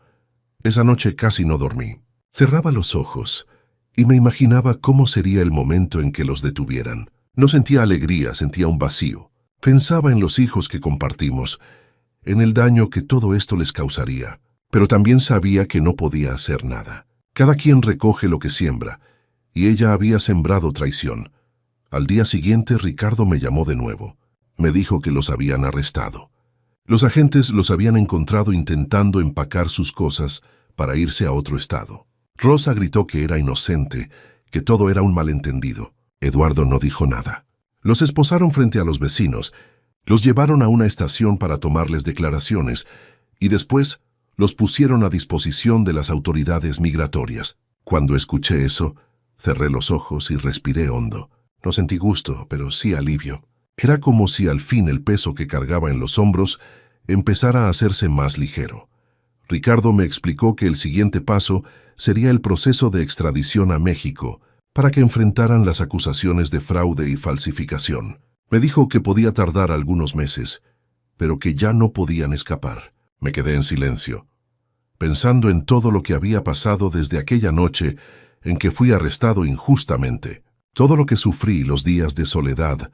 Esa noche casi no dormí. Cerraba los ojos y me imaginaba cómo sería el momento en que los detuvieran. No sentía alegría, sentía un vacío. Pensaba en los hijos que compartimos, en el daño que todo esto les causaría. Pero también sabía que no podía hacer nada. Cada quien recoge lo que siembra, y ella había sembrado traición. Al día siguiente Ricardo me llamó de nuevo. Me dijo que los habían arrestado. Los agentes los habían encontrado intentando empacar sus cosas para irse a otro estado. Rosa gritó que era inocente, que todo era un malentendido. Eduardo no dijo nada. Los esposaron frente a los vecinos, los llevaron a una estación para tomarles declaraciones y después los pusieron a disposición de las autoridades migratorias. Cuando escuché eso, cerré los ojos y respiré hondo. No sentí gusto, pero sí alivio. Era como si al fin el peso que cargaba en los hombros empezara a hacerse más ligero. Ricardo me explicó que el siguiente paso sería el proceso de extradición a México para que enfrentaran las acusaciones de fraude y falsificación. Me dijo que podía tardar algunos meses, pero que ya no podían escapar. Me quedé en silencio, pensando en todo lo que había pasado desde aquella noche en que fui arrestado injustamente. Todo lo que sufrí, los días de soledad,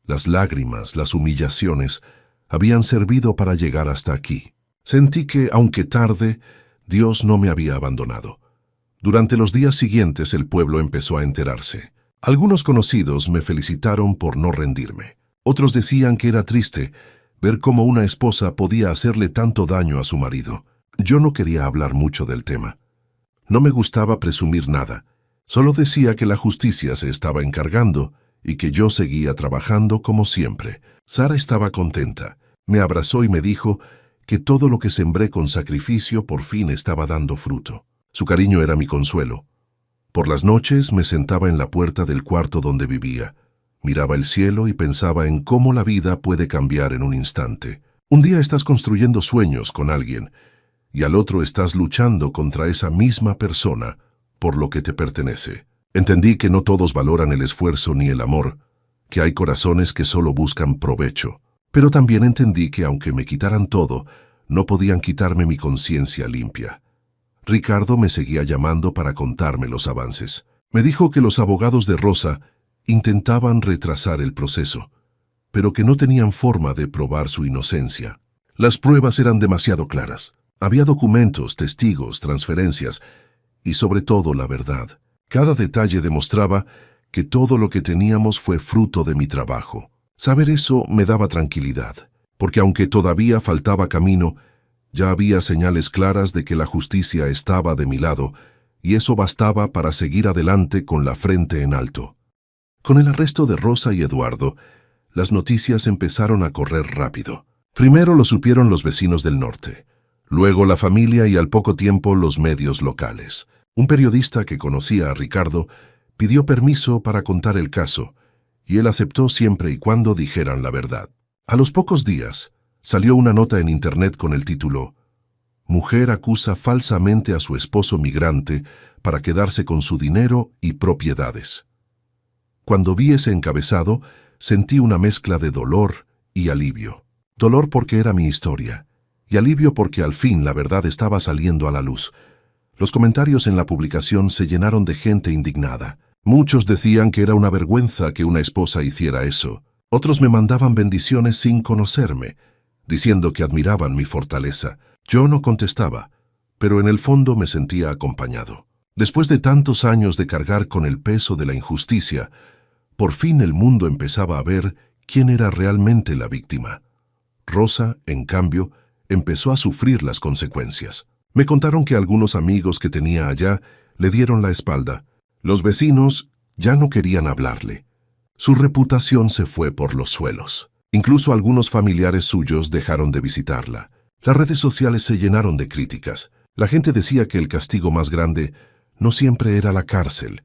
las lágrimas, las humillaciones, habían servido para llegar hasta aquí. Sentí que, aunque tarde, Dios no me había abandonado. Durante los días siguientes el pueblo empezó a enterarse. Algunos conocidos me felicitaron por no rendirme. Otros decían que era triste ver cómo una esposa podía hacerle tanto daño a su marido. Yo no quería hablar mucho del tema. No me gustaba presumir nada. Solo decía que la justicia se estaba encargando y que yo seguía trabajando como siempre. Sara estaba contenta. Me abrazó y me dijo que todo lo que sembré con sacrificio por fin estaba dando fruto. Su cariño era mi consuelo. Por las noches me sentaba en la puerta del cuarto donde vivía, miraba el cielo y pensaba en cómo la vida puede cambiar en un instante. Un día estás construyendo sueños con alguien y al otro estás luchando contra esa misma persona por lo que te pertenece. Entendí que no todos valoran el esfuerzo ni el amor, que hay corazones que solo buscan provecho. Pero también entendí que aunque me quitaran todo, no podían quitarme mi conciencia limpia. Ricardo me seguía llamando para contarme los avances. Me dijo que los abogados de Rosa intentaban retrasar el proceso, pero que no tenían forma de probar su inocencia. Las pruebas eran demasiado claras. Había documentos, testigos, transferencias y sobre todo la verdad. Cada detalle demostraba que todo lo que teníamos fue fruto de mi trabajo. Saber eso me daba tranquilidad, porque aunque todavía faltaba camino, ya había señales claras de que la justicia estaba de mi lado, y eso bastaba para seguir adelante con la frente en alto. Con el arresto de Rosa y Eduardo, las noticias empezaron a correr rápido. Primero lo supieron los vecinos del norte, luego la familia y al poco tiempo los medios locales. Un periodista que conocía a Ricardo pidió permiso para contar el caso, y él aceptó siempre y cuando dijeran la verdad. A los pocos días, salió una nota en internet con el título «Mujer acusa falsamente a su esposo migrante para quedarse con su dinero y propiedades». Cuando vi ese encabezado, sentí una mezcla de dolor y alivio. Dolor porque era mi historia, y alivio porque al fin la verdad estaba saliendo a la luz. Los comentarios en la publicación se llenaron de gente indignada. Muchos decían que era una vergüenza que una esposa hiciera eso. Otros me mandaban bendiciones sin conocerme, diciendo que admiraban mi fortaleza. Yo no contestaba, pero en el fondo me sentía acompañado. Después de tantos años de cargar con el peso de la injusticia, por fin el mundo empezaba a ver quién era realmente la víctima. Rosa, en cambio, empezó a sufrir las consecuencias. Me contaron que algunos amigos que tenía allá le dieron la espalda. Los vecinos ya no querían hablarle. Su reputación se fue por los suelos. Incluso algunos familiares suyos dejaron de visitarla. Las redes sociales se llenaron de críticas. La gente decía que el castigo más grande no siempre era la cárcel,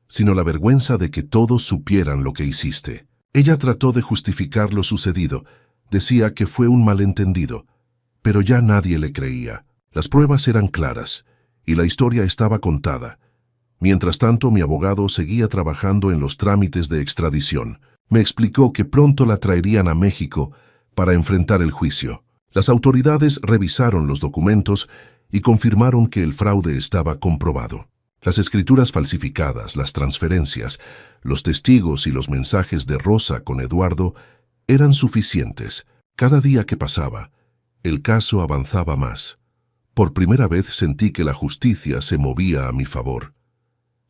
sino la vergüenza de que todos supieran lo que hiciste. Ella trató de justificar lo sucedido. Decía que fue un malentendido, pero ya nadie le creía. Las pruebas eran claras y la historia estaba contada. Mientras tanto, mi abogado seguía trabajando en los trámites de extradición. Me explicó que pronto la traerían a México para enfrentar el juicio. Las autoridades revisaron los documentos y confirmaron que el fraude estaba comprobado. Las escrituras falsificadas, las transferencias, los testigos y los mensajes de Rosa con Eduardo eran suficientes. Cada día que pasaba, el caso avanzaba más. Por primera vez sentí que la justicia se movía a mi favor.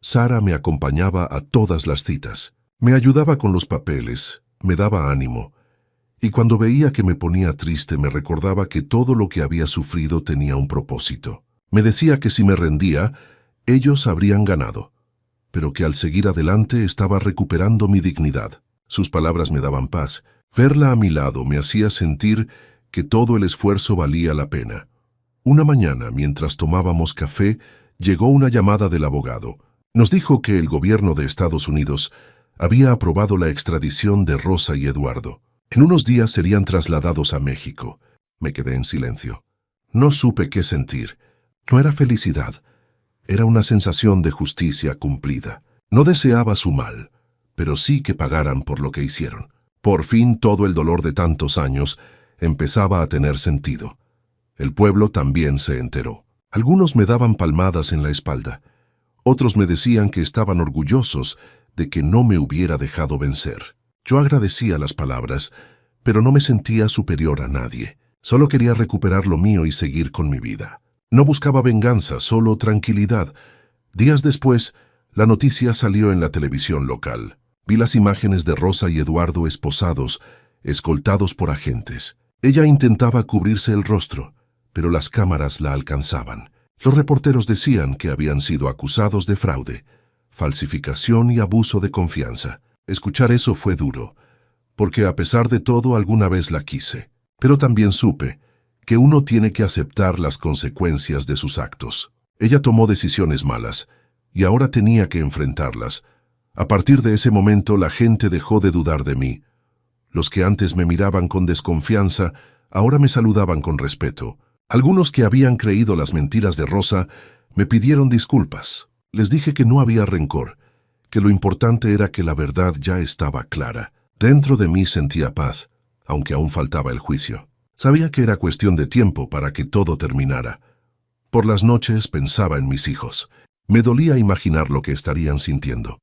Sara me acompañaba a todas las citas. Me ayudaba con los papeles, me daba ánimo. Y cuando veía que me ponía triste, me recordaba que todo lo que había sufrido tenía un propósito. Me decía que si me rendía, ellos habrían ganado, pero que al seguir adelante estaba recuperando mi dignidad. Sus palabras me daban paz. Verla a mi lado me hacía sentir que todo el esfuerzo valía la pena. Una mañana, mientras tomábamos café, llegó una llamada del abogado. Nos dijo que el gobierno de Estados Unidos había aprobado la extradición de Rosa y Eduardo. En unos días serían trasladados a México. Me quedé en silencio. No supe qué sentir. No era felicidad. Era una sensación de justicia cumplida. No deseaba su mal, pero sí que pagaran por lo que hicieron. Por fin todo el dolor de tantos años empezaba a tener sentido. El pueblo también se enteró. Algunos me daban palmadas en la espalda. Otros me decían que estaban orgullosos de que no me hubiera dejado vencer. Yo agradecía las palabras, pero no me sentía superior a nadie. Solo quería recuperar lo mío y seguir con mi vida. No buscaba venganza, solo tranquilidad. Días después, la noticia salió en la televisión local. Vi las imágenes de Rosa y Eduardo esposados, escoltados por agentes. Ella intentaba cubrirse el rostro, pero las cámaras la alcanzaban. Los reporteros decían que habían sido acusados de fraude, falsificación y abuso de confianza. Escuchar eso fue duro, porque a pesar de todo alguna vez la quise. Pero también supe que uno tiene que aceptar las consecuencias de sus actos. Ella tomó decisiones malas, y ahora tenía que enfrentarlas. A partir de ese momento la gente dejó de dudar de mí. Los que antes me miraban con desconfianza, ahora me saludaban con respeto. Algunos que habían creído las mentiras de Rosa me pidieron disculpas. Les dije que no había rencor, que lo importante era que la verdad ya estaba clara. Dentro de mí sentía paz, aunque aún faltaba el juicio. Sabía que era cuestión de tiempo para que todo terminara. Por las noches pensaba en mis hijos. Me dolía imaginar lo que estarían sintiendo.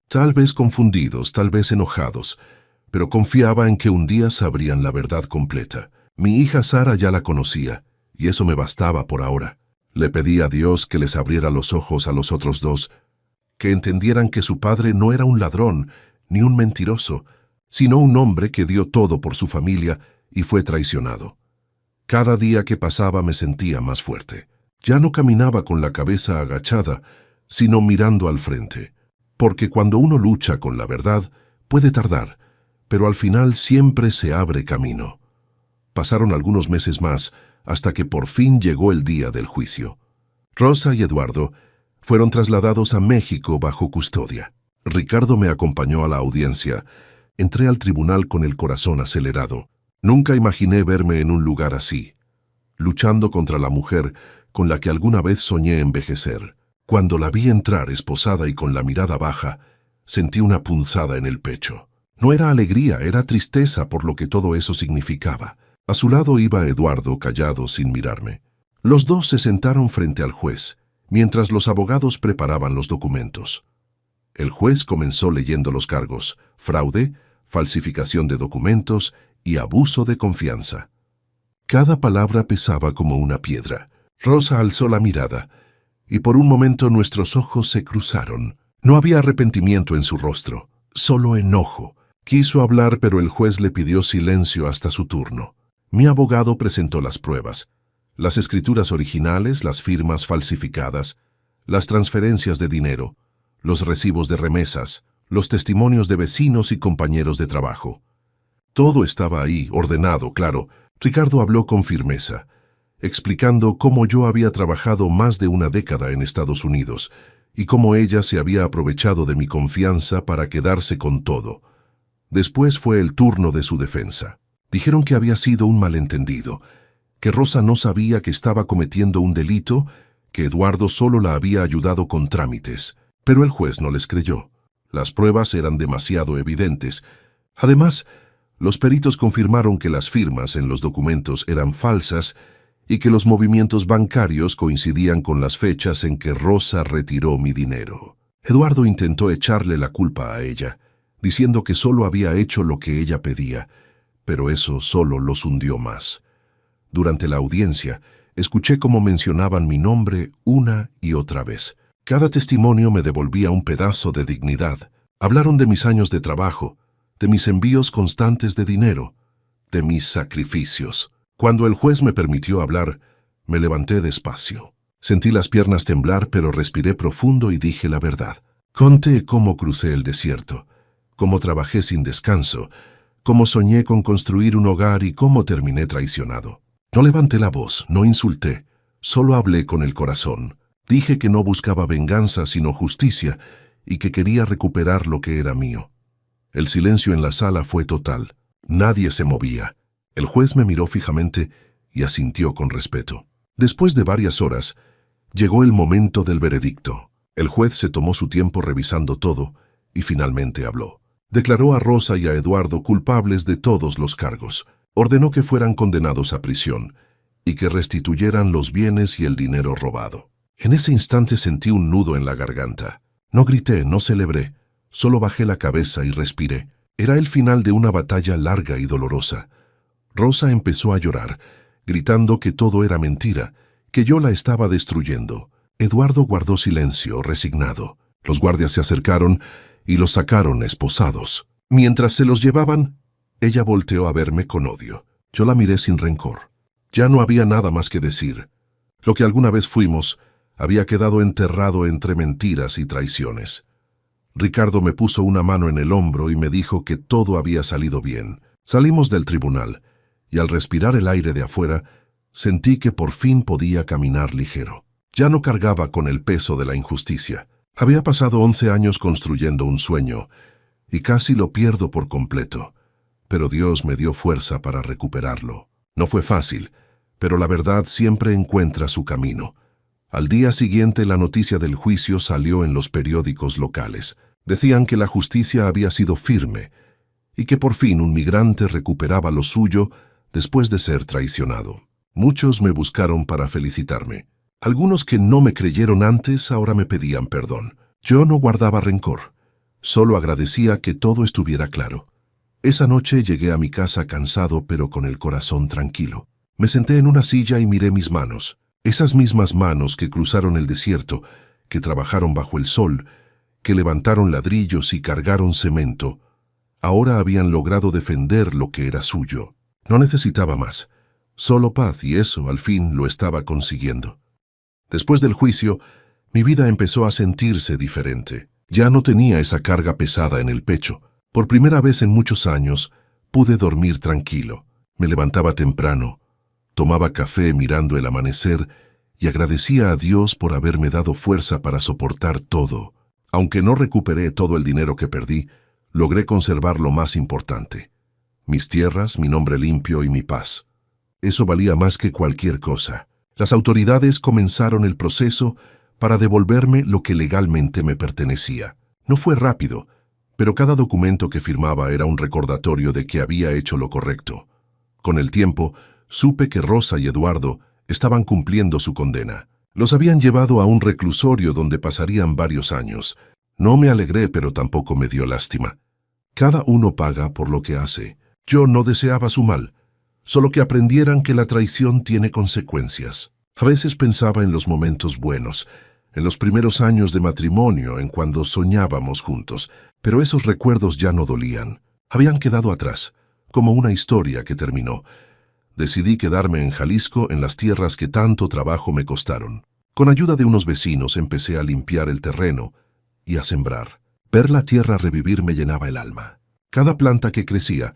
Tal vez confundidos, tal vez enojados, pero confiaba en que un día sabrían la verdad completa. Mi hija Sara ya la conocía, y eso me bastaba por ahora. Le pedí a Dios que les abriera los ojos a los otros dos, que entendieran que su padre no era un ladrón ni un mentiroso, sino un hombre que dio todo por su familia y fue traicionado. Cada día que pasaba me sentía más fuerte. Ya no caminaba con la cabeza agachada, sino mirando al frente, porque cuando uno lucha con la verdad, puede tardar, pero al final siempre se abre camino. Pasaron algunos meses más, hasta que por fin llegó el día del juicio. Rosa y Eduardo fueron trasladados a México bajo custodia. Ricardo me acompañó a la audiencia. Entré al tribunal con el corazón acelerado. Nunca imaginé verme en un lugar así, luchando contra la mujer con la que alguna vez soñé envejecer. Cuando la vi entrar esposada y con la mirada baja, sentí una punzada en el pecho. No era alegría, era tristeza por lo que todo eso significaba. A su lado iba Eduardo, callado, sin mirarme. Los dos se sentaron frente al juez, mientras los abogados preparaban los documentos. El juez comenzó leyendo los cargos: fraude, falsificación de documentos y abuso de confianza. Cada palabra pesaba como una piedra. Rosa alzó la mirada, y por un momento nuestros ojos se cruzaron. No había arrepentimiento en su rostro, solo enojo. Quiso hablar, pero el juez le pidió silencio hasta su turno. Mi abogado presentó las pruebas: las escrituras originales, las firmas falsificadas, las transferencias de dinero, los recibos de remesas, los testimonios de vecinos y compañeros de trabajo. Todo estaba ahí, ordenado, claro. Ricardo habló con firmeza, explicando cómo yo había trabajado más de una década en Estados Unidos y cómo ella se había aprovechado de mi confianza para quedarse con todo. Después fue el turno de su defensa. Dijeron que había sido un malentendido, que Rosa no sabía que estaba cometiendo un delito, que Eduardo solo la había ayudado con trámites. Pero el juez no les creyó. Las pruebas eran demasiado evidentes. Además, los peritos confirmaron que las firmas en los documentos eran falsas y que los movimientos bancarios coincidían con las fechas en que Rosa retiró mi dinero. Eduardo intentó echarle la culpa a ella, diciendo que solo había hecho lo que ella pedía, pero eso solo los hundió más. Durante la audiencia, escuché cómo mencionaban mi nombre una y otra vez. Cada testimonio me devolvía un pedazo de dignidad. Hablaron de mis años de trabajo, de mis envíos constantes de dinero, de mis sacrificios. Cuando el juez me permitió hablar, me levanté despacio. Sentí las piernas temblar, pero respiré profundo y dije la verdad. Conté cómo crucé el desierto, cómo trabajé sin descanso, cómo soñé con construir un hogar y cómo terminé traicionado. No levanté la voz, no insulté, solo hablé con el corazón. Dije que no buscaba venganza sino justicia y que quería recuperar lo que era mío. El silencio en la sala fue total. Nadie se movía. El juez me miró fijamente y asintió con respeto. Después de varias horas, llegó el momento del veredicto. El juez se tomó su tiempo revisando todo y finalmente habló. Declaró a Rosa y a Eduardo culpables de todos los cargos. Ordenó que fueran condenados a prisión y que restituyeran los bienes y el dinero robado. En ese instante sentí un nudo en la garganta. No grité, no celebré, solo bajé la cabeza y respiré. Era el final de una batalla larga y dolorosa. Rosa empezó a llorar, gritando que todo era mentira, que yo la estaba destruyendo. Eduardo guardó silencio, resignado. Los guardias se acercaron y los sacaron esposados. Mientras se los llevaban, ella volteó a verme con odio. Yo la miré sin rencor. Ya no había nada más que decir. Lo que alguna vez fuimos había quedado enterrado entre mentiras y traiciones. Ricardo me puso una mano en el hombro y me dijo que todo había salido bien. Salimos del tribunal, y al respirar el aire de afuera, sentí que por fin podía caminar ligero. Ya no cargaba con el peso de la injusticia. Había pasado 11 años construyendo un sueño, y casi lo pierdo por completo. Pero Dios me dio fuerza para recuperarlo. No fue fácil, pero la verdad siempre encuentra su camino. Al día siguiente la noticia del juicio salió en los periódicos locales. Decían que la justicia había sido firme y que por fin un migrante recuperaba lo suyo después de ser traicionado. Muchos me buscaron para felicitarme. Algunos que no me creyeron antes ahora me pedían perdón. Yo no guardaba rencor. Solo agradecía que todo estuviera claro. Esa noche llegué a mi casa cansado pero con el corazón tranquilo. Me senté en una silla y miré mis manos. Esas mismas manos que cruzaron el desierto, que trabajaron bajo el sol, que levantaron ladrillos y cargaron cemento, ahora habían logrado defender lo que era suyo. No necesitaba más, solo paz, y eso al fin lo estaba consiguiendo. Después del juicio, mi vida empezó a sentirse diferente. Ya no tenía esa carga pesada en el pecho. Por primera vez en muchos años, pude dormir tranquilo. Me levantaba temprano, tomaba café mirando el amanecer y agradecía a Dios por haberme dado fuerza para soportar todo. Aunque no recuperé todo el dinero que perdí, logré conservar lo más importante: mis tierras, mi nombre limpio y mi paz. Eso valía más que cualquier cosa. Las autoridades comenzaron el proceso para devolverme lo que legalmente me pertenecía. No fue rápido, pero cada documento que firmaba era un recordatorio de que había hecho lo correcto. Con el tiempo, supe que Rosa y Eduardo estaban cumpliendo su condena. Los habían llevado a un reclusorio donde pasarían varios años. No me alegré, pero tampoco me dio lástima. Cada uno paga por lo que hace. Yo no deseaba su mal, solo que aprendieran que la traición tiene consecuencias. A veces pensaba en los momentos buenos, en los primeros años de matrimonio, en cuando soñábamos juntos, pero esos recuerdos ya no dolían. Habían quedado atrás, como una historia que terminó. Decidí quedarme en Jalisco, en las tierras que tanto trabajo me costaron. Con ayuda de unos vecinos empecé a limpiar el terreno y a sembrar. Ver la tierra revivir me llenaba el alma. Cada planta que crecía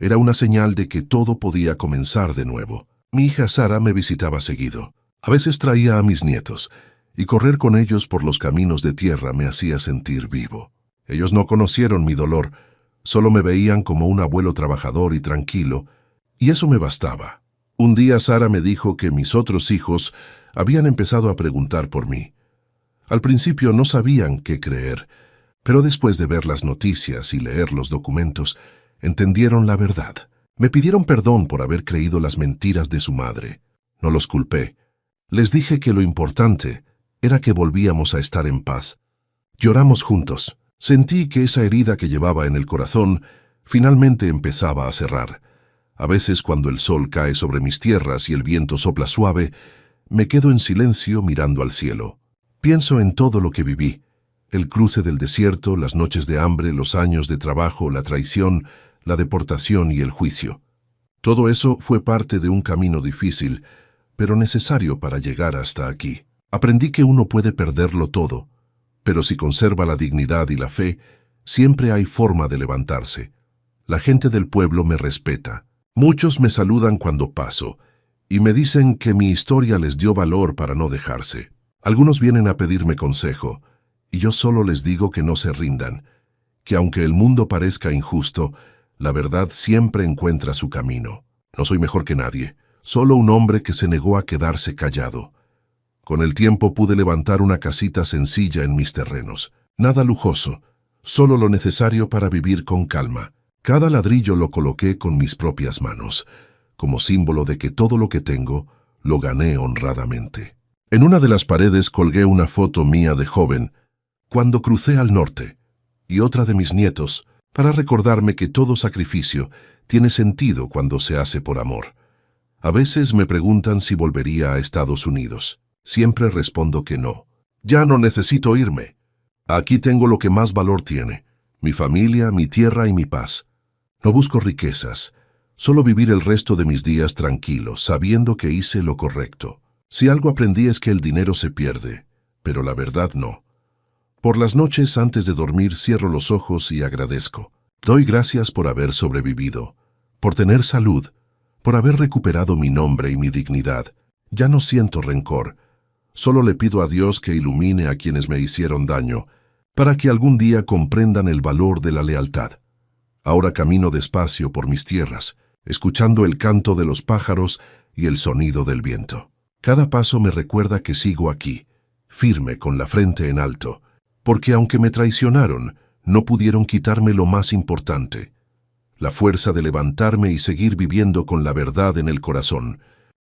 era una señal de que todo podía comenzar de nuevo. Mi hija Sara me visitaba seguido. A veces traía a mis nietos, y correr con ellos por los caminos de tierra me hacía sentir vivo. Ellos no conocieron mi dolor, solo me veían como un abuelo trabajador y tranquilo, y eso me bastaba. Un día Sara me dijo que mis otros hijos habían empezado a preguntar por mí. Al principio no sabían qué creer, pero después de ver las noticias y leer los documentos, entendieron la verdad. Me pidieron perdón por haber creído las mentiras de su madre. No los culpé. Les dije que lo importante era que volvíamos a estar en paz. Lloramos juntos. Sentí que esa herida que llevaba en el corazón finalmente empezaba a cerrar. A veces, cuando el sol cae sobre mis tierras y el viento sopla suave, me quedo en silencio mirando al cielo. Pienso en todo lo que viví: el cruce del desierto, las noches de hambre, los años de trabajo, la traición, la deportación y el juicio. Todo eso fue parte de un camino difícil, pero necesario para llegar hasta aquí. Aprendí que uno puede perderlo todo, pero si conserva la dignidad y la fe, siempre hay forma de levantarse. La gente del pueblo me respeta. Muchos me saludan cuando paso, y me dicen que mi historia les dio valor para no dejarse. Algunos vienen a pedirme consejo, y yo solo les digo que no se rindan, que aunque el mundo parezca injusto, la verdad siempre encuentra su camino. No soy mejor que nadie, solo un hombre que se negó a quedarse callado. Con el tiempo pude levantar una casita sencilla en mis terrenos. Nada lujoso, solo lo necesario para vivir con calma. Cada ladrillo lo coloqué con mis propias manos, como símbolo de que todo lo que tengo lo gané honradamente. En una de las paredes colgué una foto mía de joven, cuando crucé al norte, y otra de mis nietos, para recordarme que todo sacrificio tiene sentido cuando se hace por amor. A veces me preguntan si volvería a Estados Unidos. Siempre respondo que no. Ya no necesito irme. Aquí tengo lo que más valor tiene: mi familia, mi tierra y mi paz. No busco riquezas, solo vivir el resto de mis días tranquilo, sabiendo que hice lo correcto. Si algo aprendí es que el dinero se pierde, pero la verdad no. Por las noches antes de dormir cierro los ojos y agradezco. Doy gracias por haber sobrevivido, por tener salud, por haber recuperado mi nombre y mi dignidad. Ya no siento rencor, Solo le pido a Dios que ilumine a quienes me hicieron daño, para que algún día comprendan el valor de la lealtad. Ahora camino despacio por mis tierras, escuchando el canto de los pájaros y el sonido del viento. Cada paso me recuerda que sigo aquí, firme con la frente en alto, porque aunque me traicionaron, no pudieron quitarme lo más importante, la fuerza de levantarme y seguir viviendo con la verdad en el corazón,